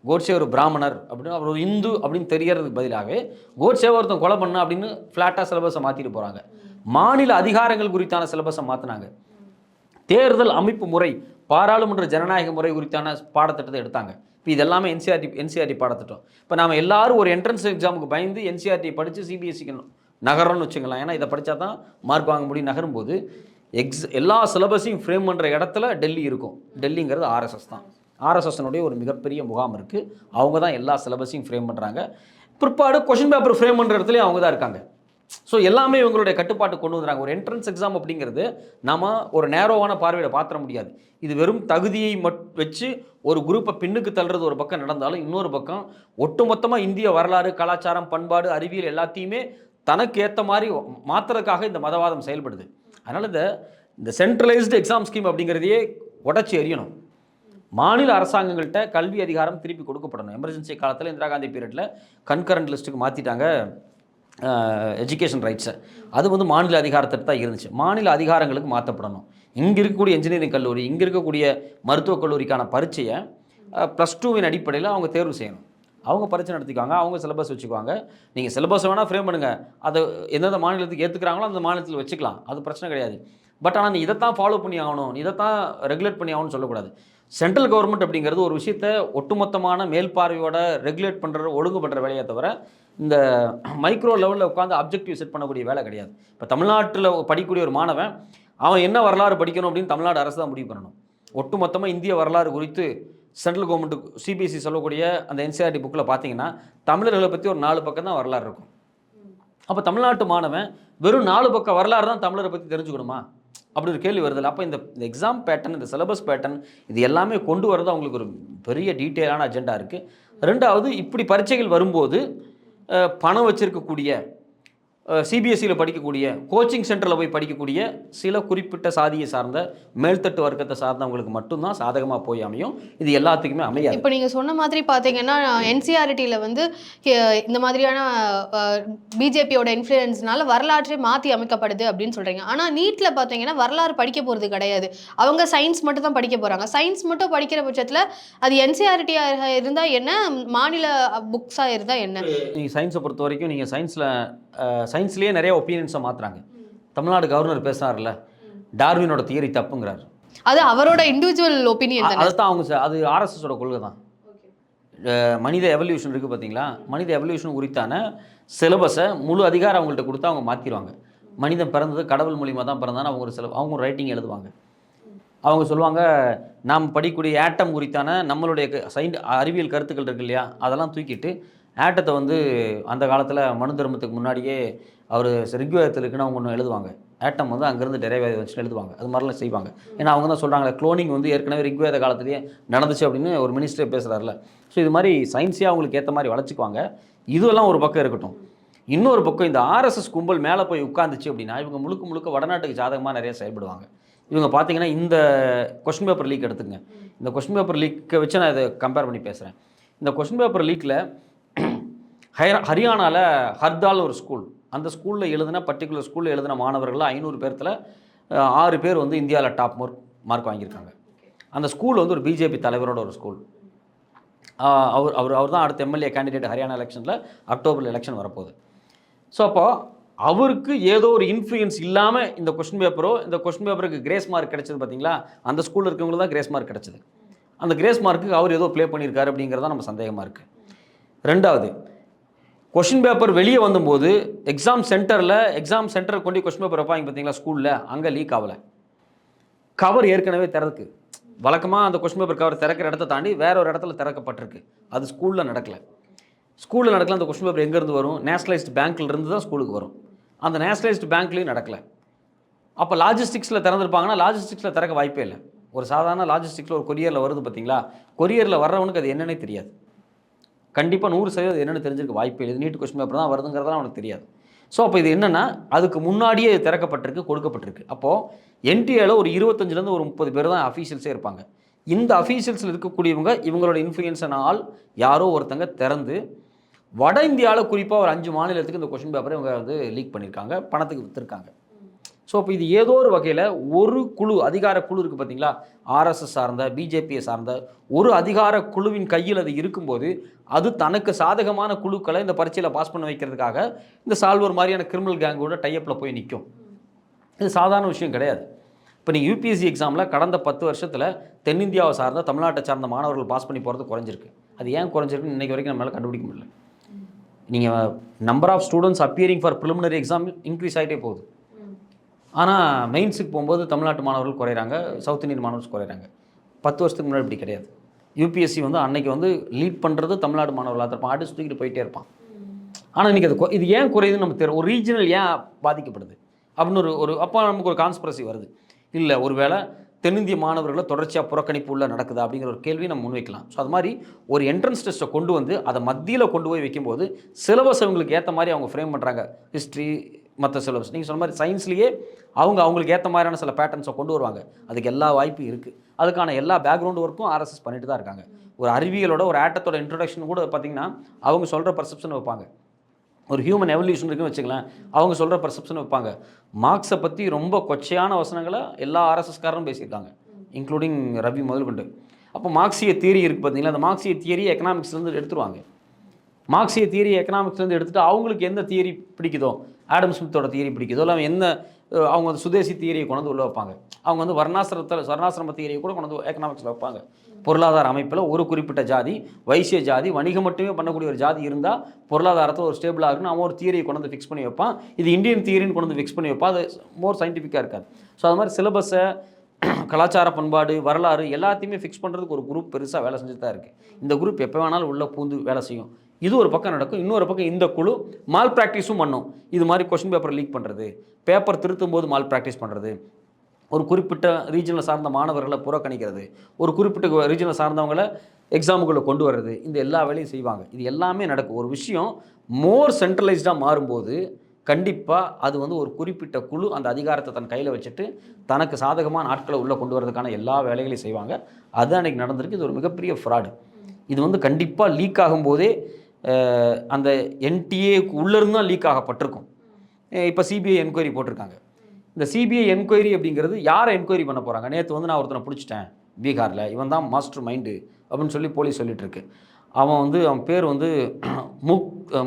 கோட்சே ஒரு பிராமணர் அப்படின்னு, அவர் ஒரு இந்து அப்படின்னு தெரியறதுக்கு பதிலாகவே கோட்சே ஒருத்தன் கொலை பண்ண அப்படின்னு ஃப்ளாட்டாக சிலபஸை மாற்றிட்டு போகிறாங்க. மாநில அதிகாரங்கள் குறித்தான சிலபஸை மாற்றினாங்க. தேர்தல் அமைப்பு முறை, பாராளுமன்ற ஜனநாயக முறை குறித்தான பாடத்திட்டத்தை எடுத்தாங்க. இப்போ இதெல்லாமே என்சிஆர்டி பாடத்திட்டம். இப்போ நாம் எல்லாரும் ஒரு என்ட்ரன்ஸ் எக்ஸாமுக்கு பயந்து என்சிஆர்டி படித்து சிபிஎஸ்சிக்கு நகரம்னு வச்சுக்கலாம். ஏன்னா இதை படித்தா தான் மார்க் வாங்க முடியும். நகரும்போது எல்லா சிலபஸையும் ஃப்ரேம் பண்ணுற இடத்துல டெல்லி இருக்கும். டெல்லிங்கிறது ஆர்எஸ்எஸ் தான். ஆர்எஸ்எஸ்னுடைய ஒரு மிகப்பெரிய முகாம் இருக்குது. அவங்க தான் எல்லா சிலபஸையும் ஃப்ரேம் பண்ணுறாங்க. பிற்பாடு கொஷின் பேப்பர் ஃப்ரேம் பண்ணுற இடத்துலையும் அவங்க தான் இருக்காங்க. ஸோ எல்லாமே இவங்களுடைய கட்டுப்பாட்டு கொண்டு வந்துடுறாங்க. ஒரு என்ட்ரன்ஸ் எக்ஸாம் அப்படிங்கிறது நம்ம ஒரு நேரோவான பார்வையில் பார்த்துட முடியாது. இது வெறும் தகுதியை வச்சு ஒரு குரூப்பை பின்னுக்கு தள்ளுறது ஒரு பக்கம் நடந்தாலும், இன்னொரு பக்கம் ஒட்டுமொத்தமாக இந்திய வரலாறு, கலாச்சாரம், பண்பாடு, அறிவியல் எல்லாத்தையுமே தனக்கு ஏற்ற மாதிரி மாற்றுறதுக்காக இந்த மதவாதம் செயல்படுது. அதனால் இந்த சென்ட்ரலைஸ்டு எக்ஸாம் ஸ்கீம் அப்படிங்கிறதையே உடச்சி எறியணும். மாநில அரசாங்கங்கள்கிட்ட கல்வி அதிகாரம் திருப்பி கொடுக்கப்படணும். எமர்ஜென்சி காலத்தில் இந்திரா காந்தி பீரியடில் கன்கரண்ட் லிஸ்ட்டுக்கு மாற்றிட்டாங்க எஜுகேஷன் ரைட்ஸை. அது வந்து மாநில அதிகாரத்தை தான் இருந்துச்சு. மாநில அதிகாரங்களுக்கு மாற்றப்படணும். இங்கே இருக்கக்கூடிய இன்ஜினியரிங் கல்லூரி, இங்கே இருக்கக்கூடிய மருத்துவக் கல்லூரிக்கான பரீட்சையை +2வின் அடிப்படையில் அவங்க தேர்வு செய்யணும். அவங்க பரீட்சை நடத்திக்குவாங்க, அவங்க சிலபஸ் வச்சுக்குவாங்க. நீங்கள் சிலபஸ் வேணால் ஃப்ரேம் பண்ணுங்கள், அதை எந்தெந்த மாநிலத்துக்கு ஏற்றுக்கிறாங்களோ அந்த மாநிலத்தில் வச்சுக்கலாம், அது பிரச்சனை கிடையாது. பட் ஆனால் நீ இதைத்தான் ஃபாலோ பண்ணி ஆகணும், நீ இதைத்தான் ரெகுலேட் பண்ணி ஆகணும்னு சொல்லக்கூடாது. சென்ட்ரல் கவர்மெண்ட் அப்படிங்கிறது ஒரு விஷயத்தை ஒட்டுமொத்தமான மேல்பார்வையோட ரெகுலேட் பண்ணுற, ஒழுங்கு பண்ணுற வேலையை தவிர இந்த மைக்ரோ லெவலில் உட்காந்து அப்ஜெக்டிவ் செட் பண்ணக்கூடிய வேலை கிடையாது. இப்போ தமிழ்நாட்டில் படிக்கக்கூடிய ஒரு மாணவன் அவன் என்ன வரலாறு படிக்கணும் அப்படின்னு தமிழ்நாடு அரசு தான் முடிவு பண்ணணும். ஒட்டுமொத்தமாக இந்திய வரலாறு குறித்து சென்ட்ரல் கவர்மெண்ட் சிபிஎஸ்சி சொல்லக்கூடிய அந்த என்சிஆர்டி புக்கில் பார்த்தீங்கன்னா தமிழர்களை பற்றி ஒரு 4 பக்கம் தான் வரலாறு இருக்கும். அப்போ தமிழ்நாட்டு மாணவன் வெறும் 4 பக்கம் வரலாறு தான் தமிழரை பற்றி தெரிஞ்சுக்கணுமா அப்படி ஒரு கேள்வி வருதில்ல. அப்போ இந்த எக்ஸாம் பேட்டர்ன், இந்த சிலபஸ் பேட்டர்ன், இது எல்லாமே கொண்டு வரது அவங்களுக்கு ஒரு பெரிய டீட்டெயிலான அஜெண்டா இருக்குது. ரெண்டாவது, இப்படி பரீட்சைகள் வரும்போது பணம் வச்சிருக்கக்கூடிய சிபிஎஸ்சியில் படிக்கக்கூடிய, கோச்சிங் சென்டரில் போய் படிக்கக்கூடிய சில குறிப்பிட்ட சாதியை சார்ந்த மேல்தட்டு வர்க்கத்தை சார்ந்தவங்களுக்கு மட்டும்தான் சாதகமாக போய் அமையும். இது எல்லாத்துக்குமே அமையாது. இப்போ நீங்கள் சொன்ன மாதிரி பார்த்தீங்கன்னா என்சிஆர்டியில் வந்து இந்த மாதிரியான பிஜேபியோட இன்ஃப்ளூயன்ஸ்னால வரலாற்றை மாற்றி அமைக்கப்படுது அப்படின்னு சொல்கிறீங்க. ஆனால் நீட்டில் பார்த்தீங்கன்னா வரலாறு படிக்க போகிறது கிடையாது, அவங்க சயின்ஸ் மட்டும் தான் படிக்க போகிறாங்க. சயின்ஸ் மட்டும் படிக்கிற பட்சத்தில் அது என்சிஆர்டியாக இருந்தால் என்ன, மாநில புக்ஸாக இருந்தால் என்ன? நீங்கள் சயின்ஸை பொறுத்த வரைக்கும் நீங்கள் சயின்ஸ்லேயே நிறைய ஒப்பீனியன்ஸை மாற்றுறாங்க. தமிழ்நாடு கவர்னர் பேசுகிறார்ல, டார்வினோட தியரி தப்புங்கிறார். அது அவரோட இண்டிவிஜுவல் ஒப்பீனியன் தான். அதுதான் அவங்க, அது ஆர்எஸ்எஸோட கொள்கை தான். மனித எவல்யூஷன் இருக்குது பார்த்தீங்களா, மனித எவல்யூஷன் குறித்தான சிலபஸை முழு அதிகாரம் அவங்கள்ட்ட கொடுத்தா அவங்க மாற்றிடுவாங்க. மனிதன் பிறந்தது கடவுள் மூலியமாக தான் பிறந்தான்னு அவங்க ரைட்டிங் எழுதுவாங்க. அவங்க சொல்லுவாங்க, நாம் படிக்கக்கூடிய ஆட்டம் குறித்தான நம்மளுடைய அறிவியல் கருத்துக்கள் இருக்கு இல்லையா, அதெல்லாம் தூக்கிட்டு ஆட்டத்தை வந்து அந்த காலத்தில் மனு தர்மத்துக்கு முன்னாடியே அவர் ரிக்வேதத்தில் இருக்குன்னு அவங்க ஒன்று எழுதுவாங்க. ஆட்டம் வந்து அங்கேருந்து டெரைவ் வச்சுன்னு எழுதுவாங்க. அது மாதிரிலாம் செய்வாங்க. ஏன்னா அவங்க தான் சொல்கிறாங்களே, க்ளோனிங் வந்து ஏற்கனவே ரிக்வேத காலத்திலேயே நடந்துச்சு அப்படின்னு ஒரு மினிஸ்டர் பேசுகிறாருல. ஸோ இது மாதிரி சயின்ஸே அவங்களுக்கு ஏற்ற மாதிரி வளர்ச்சிக்குவாங்க. இதுவெல்லாம் ஒரு பக்கம் இருக்கட்டும். இன்னொரு பக்கம் இந்த ஆர்எஸ்எஸ் கும்பல் மேலே போய் உட்காந்துச்சு அப்படின்னா இவங்க முழுக்க வடநாட்டுக்கு சாதகமாக நிறைய செயல்படுவாங்க. இவங்க பார்த்தீங்கன்னா இந்த கொஸ்டின் பேப்பர் லீக் எடுத்துங்க. இந்த கொஸ்டின் பேப்பர் லீக்கை வச்சு நான் இதை கம்பேர் பண்ணி பேசுகிறேன். இந்த கொஸ்டின் பேப்பர் லீக்கில் ஹரியானாவில் ஹர்தால் ஒரு ஸ்கூல், அந்த ஸ்கூலில் எழுதின பர்டிகுலர் ஸ்கூலில் எழுதின மாணவர்கள் 500 பேர்த்தில் 6 பேர் வந்து இந்தியாவில் டாப் மார்க் வாங்கியிருக்காங்க. அந்த ஸ்கூல் வந்து ஒரு பிஜேபி தலைவரோட ஒரு ஸ்கூல். அவர் தான் அடுத்த எம்எல்ஏ கேண்டிடேட் ஹரியானா எலெக்ஷனில், அக்டோபரில் எலெக்ஷன் வரப்போகுது. ஸோ அப்போ அவருக்கு ஏதோ ஒரு இன்ஃப்ளூயன்ஸ் இல்லாமல் இந்த கொஸ்டின் பேப்பருக்கு கிரேஸ் மார்க் கிடைச்சது பார்த்தீங்களா, அந்த ஸ்கூலில் இருக்கவங்களுக்கு தான் கிரேஸ் மார்க் கிடைச்சது. அந்த கிரேஸ் மார்க்கு அவர் ஏதோ ப்ளே பண்ணியிருக்காரு அப்படிங்கிறதான் நம்ம சந்தேகமாக இருக்குது. ரெண்டாவது, கொஷின் பேப்பர் வெளியே வந்தபோது எக்ஸாம் சென்டரை கொண்டு கொஷின் பேப்பர் வைப்பாங்க பார்த்தீங்களா ஸ்கூலில், அங்கே லீக் ஆகலை. கவர் ஏற்கனவே திறக்கு. வழக்கமாக அந்த கொஷின் பேப்பர் கவர் திறக்கிற இடத்த தாண்டி வேற ஒரு இடத்துல திறக்கப்பட்டிருக்கு. அது ஸ்கூலில் நடக்கலை. அந்த கொஷின் பேப்பர் எங்கேருந்து வரும்? நேஷனலைஸ்டு பேங்க்லேருந்து தான் ஸ்கூலுக்கு வரும். அந்த நேஷனலைஸ்டு பேங்க்லேயும் நடக்கலை. அப்போ லாஜிஸ்டிக்ஸில் திறந்துருப்பாங்கன்னா லாஜிஸ்டிக்ஸில் திறக்க வாய்ப்பே இல்லை. ஒரு சாதாரண லாஜிஸ்டிக்ஸில் ஒரு கொரியரில் வருது பார்த்தீங்களா, கொரியரில் வர்றவனுக்கு அது என்னன்னே தெரியாது. கண்டிப்பாக 100% என்னென்னு தெரிஞ்சிருக்க வாய்ப்பே இல்லை. நீட் கொஸ்டின் பேப்பர் தான் வருதுங்கிறதெல்லாம் அவனுக்கு தெரியாது. ஸோ அப்போ இது என்னென்னா அதுக்கு முன்னாடியே திறக்கப்பட்டிருக்கு, கொடுக்கப்பட்டிருக்கு. அப்போது என்டிஏல ஒரு 25லேருந்து ஒரு 30 பேர் தான் அஃபீஷியல்ஸே இருப்பாங்க. இந்த அஃபீஷியல்ஸில் இருக்கக்கூடியவங்க இவங்களோட இன்ஃப்ளூயன்ஸனால் யாரோ ஒருத்தங்க திறந்து வட இந்தியாவில் குறிப்பாக ஒரு 5 மாநிலத்துக்கு இந்த கொஸ்டின் பேப்பரை இவங்க வந்து லீக் பண்ணியிருக்காங்க, பணத்துக்கு விற்றுருக்காங்க. ஸோ அப்போ இது ஏதோ ஒரு வகையில் ஒரு குழு, அதிகார குழு இருக்குது பார்த்தீங்களா, ஆர்எஸ்எஸ் சார்ந்த, பிஜேபியை சார்ந்த ஒரு அதிகார குழுவின் கையில் அது இருக்கும்போது அது தனக்கு சாதகமான குழுக்களை இந்த பரீட்சையில் பாஸ் பண்ண வைக்கிறதுக்காக இந்த சால்வர் மாதிரியான கிரிமினல் கேங்கோட டைப்பில் போய் நிற்கும். இது சாதாரண விஷயம் கிடையாது. இப்போ நீங்கள் யூபிஎஸ்சி எக்ஸாமில் கடந்த 10 வருஷத்தில் தென்னிந்தியாவை சார்ந்த, தமிழ்நாட்டை சார்ந்த மாணவர்கள் பாஸ் பண்ணி போகிறது குறைஞ்சிருக்கு. அது ஏன் குறைஞ்சிருக்குன்னு இன்றைக்கி வரைக்கும் நம்மளால் கண்டுபிடிக்க முடியல. நீங்கள் number of students appearing for preliminary exam increase ஆகிட்டே போகுது. ஆனால் மெயின்ஸுக்கு போகும்போது தமிழ்நாட்டு மாணவர்கள் குறையிறாங்க, சவுத் இந்தியன் மாணவர்கள் குறையிறாங்க. 10 வருஷத்துக்கு முன்னாடி இப்படி கிடையாது. யூபிஎஸ்சி வந்து அன்னைக்கு வந்து லீட் பண்ணுறது தமிழ்நாடு மாணவர்களாக இருப்பான், ஆட்டு தூக்கிட்டு போயிட்டே இருப்பான். ஆனால் இன்றைக்கி இது ஏன் குறையுதுன்னு நமக்கு தெரியும். ஒரு ரீஜனல் ஏன் பாதிக்கப்படுது அப்படின்னு அப்போ நமக்கு ஒரு கான்ஸ்பிரசி வருது. இல்லை, ஒருவேளை தென்னிந்திய மாணவர்களை தொடர்ச்சியாக புறக்கணிப்பு உள்ள நடக்குதா அப்படிங்கிற ஒரு கேள்வி நம்ம முன்வைக்கலாம். ஸோ அது மாதிரி ஒரு என்ட்ரன்ஸ் டெஸ்ட்டை கொண்டு வந்து அதை மத்தியில் கொண்டு போய் வைக்கும்போது சிலபஸ் அவங்களுக்கு ஏற்ற மாதிரி அவங்க ஃப்ரேம் பண்ணுறாங்க. ஹிஸ்ட்ரி, மற்ற சிலபஸ் நீங்கள் சொன்ன மாதிரி சயின்ஸ்லேயே அவங்களுக்கு ஏற்ற மாதிரியான சில பேட்டர்ன்ஸை கொண்டு வருவாங்க. அதுக்கு எல்லா வாய்ப்பும் இருக்குது. அதுக்கான எல்லா பேக்ரவுண்ட் ஒர்க்கும் ஆர்எஸ்எஸ் பண்ணிட்டு தான் இருக்காங்க. ஒரு அறிவியலோட ஒரு ஆட்டத்தோட இன்ட்ரொடக்ஷன் கூட பார்த்திங்கன்னா அவங்க சொல்கிற பர்செப்ஷன் வைப்பாங்க. ஒரு ஹியூமன் எவல்யூஷன் இருக்குன்னு வச்சுக்கலாம், அவங்க சொல்கிற பர்செப்ஷன் வைப்பாங்க. மார்க்ஸை பற்றி ரொம்ப கொச்சையான வசனங்களை எல்லா ஆர்எஸ்எஸ்காரரும் பேசியிருக்காங்க, இன்க்ளூடிங் ரவி முதல் கொண்டு. அப்போ மார்க்சிய தியரி இருக்குது பார்த்தீங்களா, அந்த மார்க்சிய தியரி எக்கனாமிக்ஸ்லேருந்து எடுத்துருவாங்க. மார்க்சிய தியரி எக்கனாமிக்ஸ்லேருந்து எடுத்துகிட்டு அவங்களுக்கு எந்த தியரி பிடிக்குதோ, ஆடம் ஸ்மித்தோட தியரி பிடிக்குதோ, இல்லை என்ன அவங்க வந்து சுதேசி தியரியை கொண்டு உள்ள வைப்பாங்க. அவங்க வந்து வர்ணாசிரம தியரியை கூட கொண்டு வந்து எக்கனாமிக்ஸில் வைப்பாங்க. பொருளாதார அமைப்பில் ஒரு குறிப்பிட்ட ஜாதி, வைசிய ஜாதி, வணிகம் மட்டுமே பண்ணக்கூடிய ஒரு ஜாதி இருந்தால் பொருளாதாரத்தில் ஒரு ஸ்டேபிளாக இருக்குன்னு அவன் ஒரு தியரியை கொண்டு வந்து ஃபிக்ஸ் பண்ணி வைப்பான். இது இந்தியன் தியரின்னு கொண்டு வந்து ஃபிக்ஸ் பண்ணி வைப்பான். அது மோர் சயின்டிஃபிக்காக இருக்காது. ஸோ அது மாதிரி சிலபஸை, கலாச்சார பண்பாடு, வரலாறு எல்லாத்தையுமே ஃபிக்ஸ் பண்ணுறதுக்கு ஒரு குரூப் பெருசாக வேலை செஞ்சுட்டு தான் இருக்குது. இந்த குரூப் எப்போ வேணாலும் உள்ளே பூந்து வேலை செய்யும். இது ஒரு பக்கம் நடக்கும். இன்னொரு பக்கம் இந்த குழு மால் ப்ராக்டிஸும் பண்ணும். இது மாதிரி கொஸ்டின் பேப்பர் லீக் பண்ணுறது, பேப்பர் திருத்தும் போது மால் ப்ராக்டிஸ் பண்ணுறது, ஒரு குறிப்பிட்ட ரீஜனை சார்ந்த மாணவர்களை புறக்கணிக்கிறது, ஒரு குறிப்பிட்ட ரீஜனை சார்ந்தவங்களை எக்ஸாமுக்குள்ளே கொண்டு வர்றது, இந்த எல்லா வேலையும் செய்வாங்க. இது எல்லாமே நடக்கும். ஒரு விஷயம் மோர் சென்ட்ரலைஸ்டாக மாறும்போது கண்டிப்பாக அது வந்து ஒரு குறிப்பிட்ட குழு அந்த அதிகாரத்தை தன் கையில் வச்சுட்டு தனக்கு சாதகமான ஆட்களை உள்ளே கொண்டு வரதுக்கான எல்லா வேலைகளையும் செய்வாங்க. அது அன்றைக்கி நடந்திருக்கு. இது ஒரு மிகப்பெரிய ஃப்ராடு. இது வந்து கண்டிப்பாக லீக் ஆகும்போதே அந்த என்டிஏக்கு உள்ளேருந்து தான் லீக் ஆகப்பட்டிருக்கும். இப்போ சிபிஐ என்கொயரி போட்டிருக்காங்க. இந்த சிபிஐ என்கொயரி அப்படிங்கிறது யாரை என்கொயரி பண்ண போகிறாங்க? நேற்று வந்து நான் ஒருத்தனை பிடிச்சிட்டேன் பீகாரில், இவன் தான் மாஸ்டர் மைண்டு அப்படின்னு சொல்லி போலீஸ் சொல்லிகிட்ருக்கு. அவன் பேர் வந்து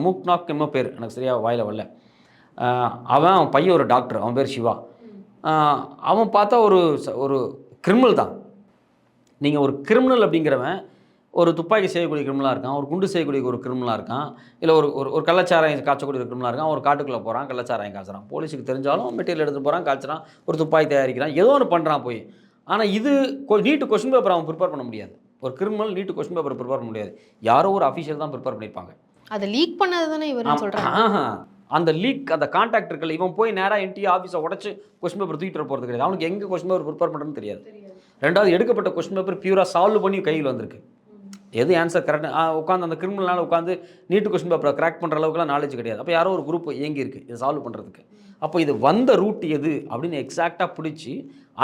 முக்நாக் என்னமோ பேர், எனக்கு சரியாக வாயில் வரல. அவன் பையன் ஒரு டாக்டர், அவன் பேர் சிவா. அவன் பார்த்தா ஒரு கிரிமினல் தான். நீங்கள் ஒரு கிரிமினல் அப்படிங்கிறவன் ஒரு துப்பாக்கி செய்யக்கூடிய கிரிமினலாக இருக்கான், ஒரு குண்டு செய்யக்கூடிய ஒரு கிரிமினலாக இருக்கான், இல்லை ஒரு கள்ளச்சாராயம் காய்ச்சக்கூடிய ஒரு கிரிமினலாக இருக்கான். ஒரு காட்டுக்குள்ளே போகிறான், கள்ளச்சாராயம் காய்ச்சறான், போலீஸுக்கு தெரிஞ்சாலும் மெட்டீரியல் எடுத்துகிட்டு போகிறான், காய்ச்சறான், ஒரு துப்பாக்கி தயாரிக்கிறான், ஏதோ ஒன்று பண்ணுறான் போய். ஆனால் இது நீட்டு கொஸ்டின் பேப்பர் அவன் ப்ரிப்பேர் பண்ண முடியாது. ஒரு கிரிமினல் நீட்டு கொஸ்டின் பேப்பர் ப்ரிப்பேர் பண்ண முடியாது. யாரோ ஒரு அஃபீஷியல் தான் ப்ரிப்பேர் பண்ணியிருப்பாங்க. அதை லீக் பண்ணது தானே இவர் சொல்கிறாங்க. அந்த லீக், அந்த கான்டாக்ட் இருக்கல, இவன் போய் நேராக என்டி ஆஃபீஸை உடச்சி கொஸ்டின் பேப்பர் தூக்கிட்டு போகிறது கிடையாது. அவனுக்கு எங்கே கொஸ்டின் பேப்பர் ப்ரிப்பேர் பண்ணுறதுன்னு தெரியாது. ரெண்டாவது, எடுக்கப்பட்ட கொஸ்டின் பேப்பர் பியூராக சால்வ் பண்ணி கையில் வந்திருக்கு. எது ஆன்சர் கரெக்டாக உட்காந்து அந்த கிரிமினல்னால உட்காந்து நீட்டு கொஸ்டின் பேப்பரை கிராக் பண்ணுற அளவுக்குலாம் நாலேஜ் கிடையாது. அப்போ யாரோ ஒரு குரூப் இயங்கி இருக்குது இதை சால்வ் பண்ணுறதுக்கு. அப்போ இது வந்த ரூட் எது அப்படின்னு எக்ஸாக்டாக பிடிச்சி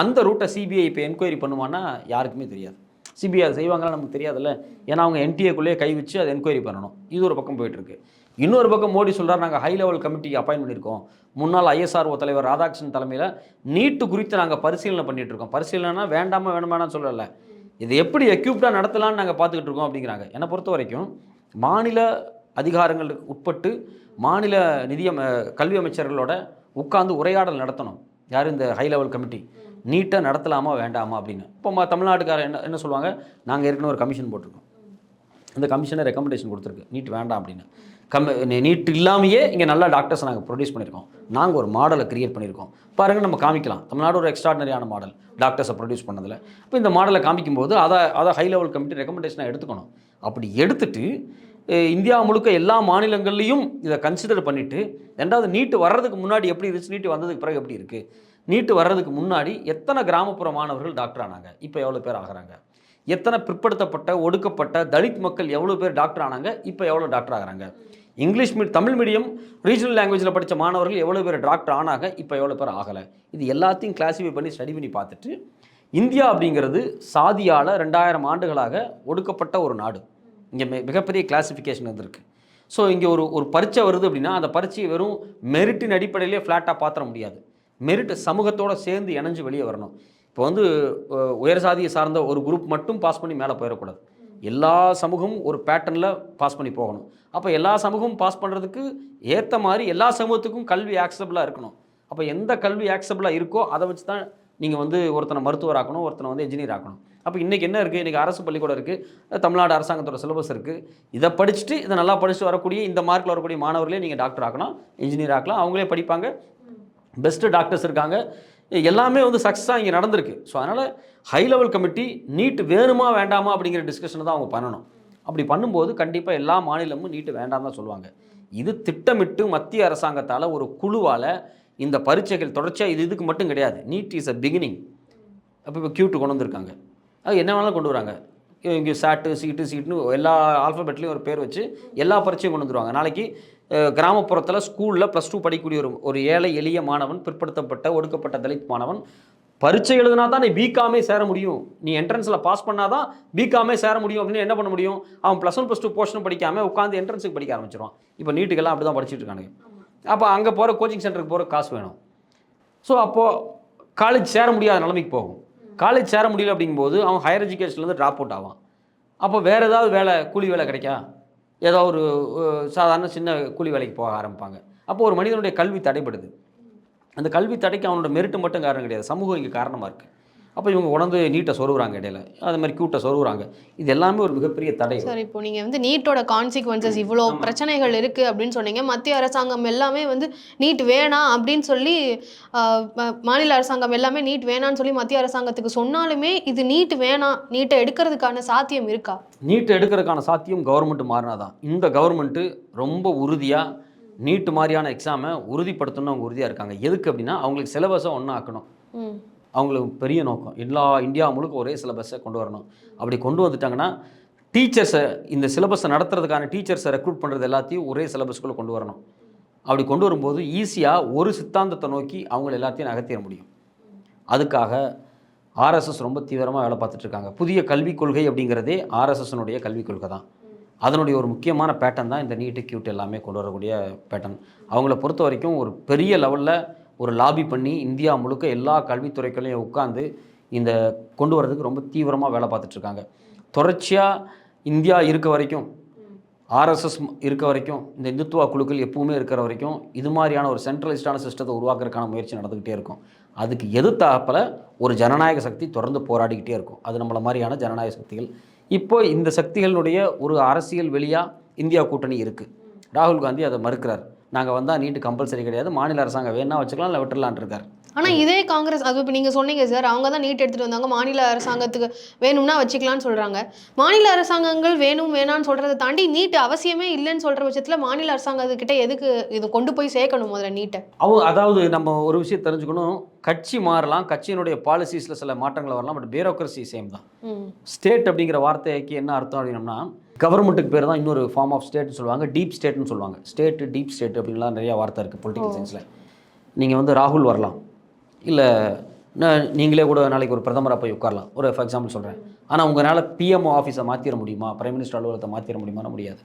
அந்த ரூட்டை சிபிஐ இப்போ என்கொயரி பண்ணுவான்னா யாருக்குமே தெரியாது. சிபிஐ அதை செய்வாங்களா நமக்கு தெரியாதுல்ல. ஏன்னா அவங்க என்டிஏக்குள்ளேயே கை வச்சு அதை என்கொயரி பண்ணணும். இது ஒரு பக்கம் போயிட்டுருக்கு. இன்னொரு பக்கம் மோடி சொல்கிறார், நாங்கள் ஹை லெவல் கமிட்டிக்கு அப்பாயின் பண்ணியிருக்கோம். முன்னாள் ஐஎஸ்ஆர்ஓ தலைவர் ராதாகிருஷ்ணன் தலைமையில் நீட்டு குறித்து நாங்கள் பரிசீலனை பண்ணிகிட்ருக்கோம். பரிசீலனைனா வேண்டாமான்னு சொல்லலை, இது எப்படி எக்யூப்டாக நடத்தலான்னு நாங்கள் பார்த்துக்கிட்டு இருக்கோம் அப்படிங்கிறாங்க. என்னை பொறுத்த வரைக்கும் மாநில அதிகாரங்களுக்கு உட்பட்டு மாநில கல்வி அமைச்சர்களோட உட்கார்ந்து உரையாடல் நடத்தணும். யார் இந்த ஹை லெவல் கமிட்டி நீட்டை நடத்தலாமா வேண்டாமா அப்படின்னு. இப்போ தமிழ்நாட்டுக்காரர் என்ன சொல்லுவாங்க, நாங்கள் ஏற்கனவே ஒரு கமிஷன் போட்டிருக்கோம், இந்த கமிஷனை ரெக்கமெண்டேஷன் கொடுத்துருக்கு நீட் வேண்டாம் அப்படின்னு. நீட் இல்லாமையே இங்கே நல்ல டாக்டர்ஸ் நாங்கள் ப்ரொடியூஸ் பண்ணியிருக்கோம், நாங்கள் ஒரு மாடலை க்ரியேட் பண்ணியிருக்கோம் பாருங்கள், நம்ம காமிக்கலாம். தமிழ்நாடு ஒரு எக்ஸ்ட்ராடினரியான மாடல் டாக்டர்ஸை ப்ரொடியூஸ் பண்ணதில். இப்போ இந்த மாடலை காமிக்கும்போது அதை ஹை லெவல் கமிட்டி ரெக்கமெண்டேஷனாக எடுத்துக்கணும். அப்படி எடுத்துகிட்டு இந்தியா முழுக்க எல்லா மாநிலங்கள்லேயும் இதை கன்சிடர் பண்ணிவிட்டு, ரெண்டாவது நீட்டு வர்றதுக்கு முன்னாடி எப்படி இருந்துச்சு, நீட்டு வந்ததுக்கு பிறகு எப்படி இருக்குது, நீட்டு வர்றதுக்கு முன்னாடி எத்தனை கிராமப்புற மாணவர்கள் டாக்டர் ஆனாங்க, இப்போ எவ்வளோ பேர் ஆகிறாங்க, எத்தனை பிற்படுத்தப்பட்ட ஒடுக்கப்பட்ட தலித் மக்கள் எவ்வளோ பேர் டாக்டர் ஆனாங்க, இப்போ எவ்வளோ டாக்டர் ஆகிறாங்க, தமிழ் மீடியம் ரீஜனல் லாங்குவேஜில் படித்த மாணவர்கள் எவ்வளோ பேர் டாக்டர் ஆனாங்க, இப்போ எவ்வளோ பேர் ஆகலை. இது எல்லாத்தையும் கிளாஸிஃபை பண்ணி ஸ்டடி பண்ணி பார்த்துட்டு, இந்தியா அப்படிங்கிறது சாதியால் 2000 ஆண்டுகளாக ஒடுக்கப்பட்ட ஒரு நாடு. இங்கே மிகப்பெரிய கிளாஸிஃபிகேஷன் வந்துருக்கு. ஸோ இங்கே ஒரு பரீட்சை வருது அப்படின்னா அந்த பரீட்சையை வெறும் மெரிட்டின் அடிப்படையிலே ஃப்ளாட்டாக பார்த்துட முடியாது. மெரிட் சமூகத்தோடு சேர்ந்து இணைஞ்சு வெளியே வரணும். இப்போ உயர் சாதியை சார்ந்த ஒரு குரூப் மட்டும் பாஸ் பண்ணி மேலே போயிடக்கூடாது. எல்லா சமூகமும் ஒரு பேட்டர்னில் பாஸ் பண்ணி போகணும். அப்போ எல்லா சமூகமும் பாஸ் பண்ணுறதுக்கு ஏற்ற மாதிரி எல்லா சமூகத்துக்கும் கல்வி ஆக்சபிளாக இருக்கணும். அப்போ எந்த கல்வி ஆக்சபிளாக இருக்கோ அதை வச்சு தான் நீங்கள் ஒருத்தனை மருத்துவர் ஆக்கணும், ஒருத்தனை என்ஜினியர் ஆக்கணும். அப்போ இன்றைக்கி என்ன இருக்குது, இன்றைக்கி அரசு பள்ளிக்கூடம் இருக்குது, தமிழ்நாடு அரசாங்கத்தோட சிலபஸ் இருக்குது. இதை படிச்சுட்டு இதை நல்லா படிச்சுட்டு வரக்கூடிய இந்த மார்க்கில் வரக்கூடிய மாணவர்களே நீங்கள் டாக்டர் ஆக்கணும், இன்ஜினியர் ஆக்கலாம், அவங்களே படிப்பாங்க, பெஸ்ட்டு டாக்டர்ஸ் இருக்காங்க. எல்லாமே சக்ஸஸாக இங்கே நடந்திருக்கு. ஸோ அதனால் ஹை லெவல் கமிட்டி நீட் வேணுமா வேண்டாமா அப்படிங்கிற டிஸ்கஷனை தான் அவங்க பண்ணணும். அப்படி பண்ணும்போது கண்டிப்பாக எல்லா மாநிலமும் நீட்டு வேண்டாம் தான் சொல்லுவாங்க. இது திட்டமிட்டு மத்திய அரசாங்கத்தால் ஒரு குழுவால் இந்த பரீட்சைகள் தொடர்ச்சியாக இதுக்கு மட்டும் கிடையாது. Need is a beginning. அப்போ இப்போ Q2 கொண்டு வந்திருக்காங்க, அது என்ன வேணாலும் கொண்டு வராங்க. இங்கே சாட்டு சீட்டுன்னு எல்லா ஆல்ஃபபெட்லேயும் ஒரு பேர் வச்சு எல்லா பரீட்சையும் கொண்டு வந்துருவாங்க. நாளைக்கு கிராமப்புறத்தில் ஸ்கூலில் +2 படிக்கக்கூடிய ஒரு ஏழை எளிய மாணவன், பிற்படுத்தப்பட்ட ஒடுக்கப்பட்ட தலித் மாணவன் பரீட்சை எழுதுனா தான் நீ பிகாமே சேர முடியும், நீ என்ட்ரன்ஸில் பாஸ் பண்ணால் தான் பிகாமே சேர முடியும் அப்படின்னு என்ன பண்ண முடியும்? அவன் +1 +2 போர்ஷன் படிக்காமல் உட்காந்து என்ட்ரன்ஸுக்கு படிக்க ஆரம்பிச்சிருவான். இப்போ நீட்டுக்கெல்லாம் அப்படி தான் படிச்சுட்டு இருக்கானுங்க. அப்போ அங்கே போகிற கோச்சிங் சென்டருக்கு போகிற காசு வேணும். ஸோ அப்போது காலேஜ் சேர முடியாத நிலைமைக்கு போகும். காலேஜ் சேர முடியல அப்படிங்கும்போது அவன் ஹையர் எஜுகேஷன்லேருந்து ட்ராப் அவுட் ஆவான். அப்போ வேறு ஏதாவது வேலை, கூலி வேலை கிடைக்கா, ஏதோ ஒரு சாதாரண சின்ன கூலி வேலைக்கு போக ஆரம்பிப்பாங்க. அப்போ ஒரு மனிதனுடைய கல்வி தடைப்படுது. அந்த கல்வி தடைக்கு அவனோட மெரிட்டு மட்டும் காரணம் கிடையாது, சமூகம் இங்கே காரணமாக இருக்குது. அப்போ இவங்க உணர்ந்து நீட்டை சொருகுறாங்க, இடையில அது மாதிரி கியூட்டை சொருகுறாங்க. இது எல்லாமே ஒரு மிகப்பெரிய தடை. சார், இப்போ நீங்கள் வந்து நீட்டோட கான்சிக்வன்சஸ் இவ்வளோ பிரச்சனைகள் இருக்குது அப்படின்னு சொன்னீங்க. மத்திய அரசாங்கம் எல்லாமே வந்து நீட் வேணாம் அப்படின்னு சொல்லி, மாநில அரசாங்கம் எல்லாமே நீட் வேணான்னு சொல்லி மத்திய அரசாங்கத்துக்கு சொன்னாலுமே இது நீட் வேணாம், நீட்டை எடுக்கிறதுக்கான சாத்தியம் இருக்கா? நீட்டை எடுக்கிறதுக்கான சாத்தியம் கவர்மெண்ட் மாறினா தான். இந்த கவர்மெண்ட்டு ரொம்ப உறுதியாக நீட்டு மாதிரியான எக்ஸாமை உறுதிப்படுத்தணும்னு அவங்க உறுதியாக இருக்காங்க. எதுக்கு அப்படின்னா அவங்களுக்கு சிலபஸை ஒன்றா ஆக்கணும். அவங்களுக்கு பெரிய நோக்கம் இந்தியா முழுக்க ஒரே சிலபஸை கொண்டு வரணும். அப்படி கொண்டு வந்துட்டாங்கன்னா டீச்சர்ஸை, இந்த சிலபஸை நடத்துறதுக்கான டீச்சர்ஸை ரெக்ரூட் பண்ணுறது எல்லாத்தையும் ஒரே சிலபஸ்க்குள்ளே கொண்டு வரணும். அப்படி கொண்டு வரும்போது ஈஸியாக ஒரு சித்தாந்தத்தை நோக்கி அவங்கள எல்லாத்தையும் நகர்த்திட முடியும். அதுக்காக ஆர்எஸ்எஸ் ரொம்ப தீவிரமாக வேலை பார்த்துட்ருக்காங்க. புதிய கல்விக் கொள்கை அப்படிங்கிறதே ஆர்எஸ்எஸ்னுடைய கல்விக் கொள்கை தான். அதனுடைய ஒரு முக்கியமான பேட்டர்ன் தான் இந்த நீட்டு கியூட் எல்லாமே கொண்டு வரக்கூடிய பேட்டர்ன். அவங்கள பொறுத்த வரைக்கும் ஒரு பெரிய லெவலில் ஒரு லாபி பண்ணி இந்தியா முழுக்க எல்லா கல்வித்துறைகளையும் உட்காந்து இந்த கொண்டு வரதுக்கு ரொம்ப தீவிரமாக வேலை பார்த்துட்ருக்காங்க. தொடர்ச்சியாக இந்தியா இருக்க வரைக்கும், ஆர்எஸ்எஸ் இருக்க வரைக்கும், இந்த இந்துத்துவ குழுக்கள் எப்பவுமே இருக்கிற வரைக்கும் இது மாதிரியான ஒரு சென்ட்ரலிஸ்டான சிஸ்டத்தை உருவாக்குறதுக்கான முயற்சி நடந்துக்கிட்டே இருக்கும். அதுக்கு எதிர்த்தாப்பில் ஒரு ஜனநாயக சக்தி தொடர்ந்து போராடிக்கிட்டே இருக்கும். அது நம்மள மாதிரியான ஜனநாயக சக்திகள். இப்போ இந்த சக்திகளுடைய ஒரு அரசியல் வெளியாக இந்தியா கூட்டணி இருக்குது. ராகுல் காந்தி அதை மறுக்கிறார். நாங்கள் வந்தால் நீட்டு கம்பல்சரி கிடையாது, மாநில அரசாங்கம் வேணா வச்சுக்கலாம், இல்லை விட்டுலான் இருக்கார். ஆனால் இதே காங்கிரஸ், அது இப்போ நீங்கள் சொன்னீங்க சார், அவங்க தான் நீட் எடுத்துகிட்டு வந்தாங்க, மாநில அரசாங்கத்துக்கு வேணும்னா வச்சுக்கலான்னு சொல்கிறாங்க. மாநில அரசாங்கங்கள் வேணும் வேணான்னு சொல்கிறத தாண்டி நீட் அவசியமே இல்லைன்னு சொல்கிற பட்சத்தில் மாநில அரசாங்கத்துக்கிட்ட எதுக்கு இதை கொண்டு போய் சேர்க்கணும் முதல்ல நீட்டை? அதாவது நம்ம ஒரு விஷயம் தெரிஞ்சுக்கணும், கட்சி மாறலாம், கட்சியினுடைய பாலிசிஸில் சில மாற்றங்கள் வரலாம், பட் பியூரோக்ரஸி சேம் தான். ஸ்டேட் அப்படிங்கிற வார்த்தைக்கு என்ன அர்த்தம் அப்படின்னம்னா, கவர்மெண்ட்டுக்கு பேர் தான் இன்னொரு ஃபார்ம் ஆஃப் ஸ்டேட்னு சொல்லுவாங்க, டீப் ஸ்டேட்னு சொல்லுவாங்க. ஸ்டேட்டு, டீப் ஸ்டேட் அப்படின்லாம் நிறையா வார்த்தை இருக்குது பொலிட்டிக்கல் சயின்ஸில். நீங்கள் வந்து ராகுல் வரலாம், இல்லை நீங்களே கூட நாளைக்கு ஒரு பிரதமராக போய் உட்காரலாம், ஒரு ஃபார் எக்ஸாம்பிள் சொல்கிறேன். ஆனால் உங்களால் பிஎம்ஓ ஆஃபீஸை மாற்றிட முடியுமா, பிரைம் மினிஸ்டர் அலுவலகத்தை மாற்றிட முடியுமா? முடியாது.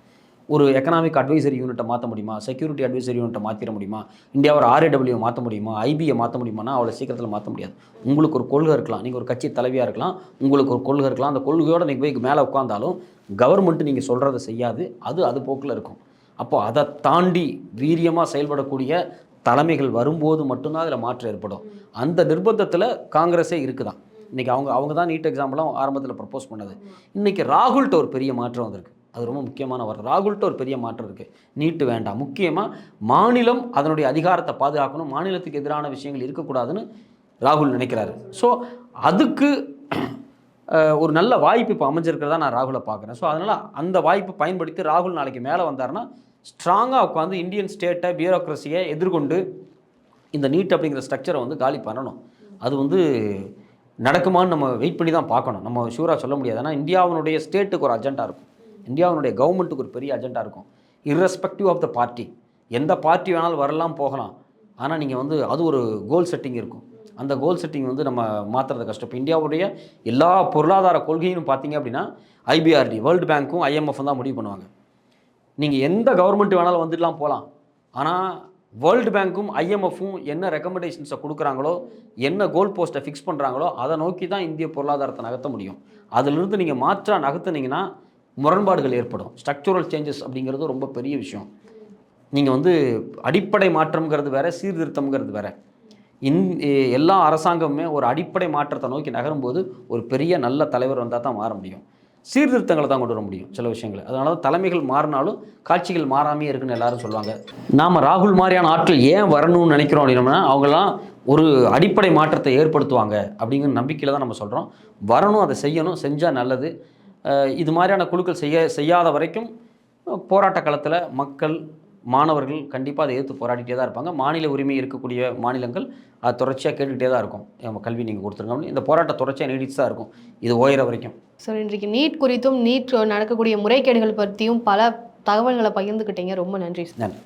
ஒரு எக்கனாமிக் அட்வைசரி யூனிட்டை மாற்ற முடியுமா, செக்யூரிட்டி அட்வைசரி யூனிட்டை மாற்றிட முடியுமா, இந்தியா ஒரு RAW மாற்ற முடியுமா, IBயை மாற்ற முடியுமானா அவ்வளோ சீக்கிரத்தில் மாற்ற முடியாது. உங்களுக்கு ஒரு கொள்கை இருக்கலாம், நீங்கள் ஒரு கட்சி தலைவியாக இருக்கலாம், உங்களுக்கு ஒரு கொள்கை இருக்கலாம், அந்த கொள்கையோடு நீங்கள் போய் மேலே உட்காந்தாலும் கவர்மெண்ட்டு நீங்கள் சொல்கிறத செய்யாது, அது போக்கில் இருக்கும். அப்போது அதை தாண்டி வீரியமாக செயல்படக்கூடிய தலைமைகள் வரும்போது மட்டும்தான் அதில் மாற்றம் ஏற்படும். அந்த நிர்பந்தத்தில் காங்கிரஸே இருக்குதான். இன்றைக்கி அவங்க தான் நீட் எக்ஸாம்லாம் ஆரம்பத்தில் ப்ரப்போஸ் பண்ணது. இன்றைக்கி ராகுல்கிட்ட ஒரு பெரிய மாற்றம் வந்திருக்கு. அது ரொம்ப முக்கியமான வார்த்தை. ராகுல்கிட்ட ஒரு பெரிய மாற்றம் இருக்குது. நீட்டு வேண்டாம், முக்கியமாக மாநிலம் அதனுடைய அதிகாரத்தை பாதுகாக்கணும், மாநிலத்துக்கு எதிரான விஷயங்கள் இருக்கக்கூடாதுன்னு ராகுல் நினைக்கிறாரு. ஸோ அதுக்கு ஒரு நல்ல வாய்ப்பு இப்போ அமைஞ்சிருக்கிறதா நான் ராகுலை பார்க்குறேன். ஸோ அதனால் அந்த வாய்ப்பை பயன்படுத்தி ராகுல் நாளைக்கு மேலே வந்தார்னா ஸ்ட்ராங்காக உட்காந்து இந்தியன் ஸ்டேட்டை, பியூரோக்ரஸியை எதிர்கொண்டு இந்த நீட் அப்படிங்கிற ஸ்ட்ரக்சரை வந்து காலி பண்ணணும். அது வந்து நடக்குமான்னு நம்ம வெயிட் பண்ணி தான் பார்க்கணும். நம்ம ஷூராக சொல்ல முடியாது. ஆனால் இந்தியாவினுடைய ஸ்டேட்டுக்கு ஒரு அஜெண்டா இருக்கும், இந்தியாவினுடைய கவர்மெண்ட்டுக்கு ஒரு பெரிய அஜெண்டா இருக்கும். இர்ரெஸ்பெக்டிவ் ஆஃப் த பார்ட்டி, எந்த பார்ட்டி வேணாலும் வரலாம் போகலாம், ஆனால் நீங்கள் வந்து அது ஒரு கோல் செட்டிங் இருக்கும். அந்த கோல் செட்டிங் வந்து நம்ம மாற்றுறது கஷ்டம். இப்போ இந்தியாவுடைய எல்லா பொருளாதார கொள்கையும் பார்த்தீங்க அப்படின்னா IBRD, வேர்ல்டு பேங்க்கும் IMF தான் முடிவு பண்ணுவாங்க. நீங்கள் எந்த கவர்மெண்ட் வேணாலும் வந்துடலாம் போகலாம், ஆனால் வேர்ல்டு பேங்க்கும் IMFும் என்ன ரெக்கமெண்டேஷன்ஸை கொடுக்குறாங்களோ, என்ன கோல் போஸ்ட்டை ஃபிக்ஸ் பண்ணுறாங்களோ அதை நோக்கி தான் இந்திய பொருளாதாரத்தை நகர்த்த முடியும். அதிலிருந்து நீங்கள் மாற்றாக நகர்த்துனீங்கன்னா முரண்பாடுகள் ஏற்படும். ஸ்ட்ரக்சுரல் சேஞ்சஸ் அப்படிங்கிறது ரொம்ப பெரிய விஷயம். நீங்கள் வந்து அடிப்படை மாற்றம்ங்கிறது வேறு, சீர்திருத்தம்ங்கிறது வேறு. எல்லா அரசாங்கமுமே ஒரு அடிப்படை மாற்றத்தை நோக்கி நகரும்போது ஒரு பெரிய நல்ல தலைவர் வந்தால் தான் மாற முடியும். சீர்திருத்தங்களை தான் கொண்டு வர முடியும் சில விஷயங்கள். அதனால தான் தலைமைகள் மாறினாலும் காட்சிகள் மாறாமே இருக்குன்னு எல்லாரும் சொல்லுவாங்க. நாம் ராகுல் மாதிரியான ஆட்கள் ஏன் வரணும்னு நினைக்கிறோம் அப்படின்னா, அவங்களாம் ஒரு அடிப்படை மாற்றத்தை ஏற்படுத்துவாங்க அப்படிங்கிற நம்பிக்கையில் தான் நம்ம சொல்கிறோம். வரணும், அதை செய்யணும், செஞ்சால் நல்லது. இது மாதிரியான குழுக்கள் செய்யாத வரைக்கும் போராட்ட களத்தில் மக்கள், மாணவர்கள் கண்டிப்பாக அதை எதிர்த்து போராடிட்டே தான் இருப்பாங்க. மாநில உரிமை இருக்கக்கூடிய மாநிலங்கள் அது தொடர்ச்சியாக கேட்டுக்கிட்டே தான் இருக்கும், நம்ம கல்வி நீங்கள் கொடுத்துருங்க அப்படின்னு. இந்த போராட்டம் தொடர்ச்சியாக நீடிச்சு தான் இருக்கும், இது ஓயிற வரைக்கும். சார், இன்றைக்கு நீட் குறித்தும் நீட் நடக்கக்கூடிய முறைகேடுகள் பற்றியும் பல தகவல்களை பகிர்ந்துக்கிட்டீங்க. ரொம்ப நன்றி. நன்றி.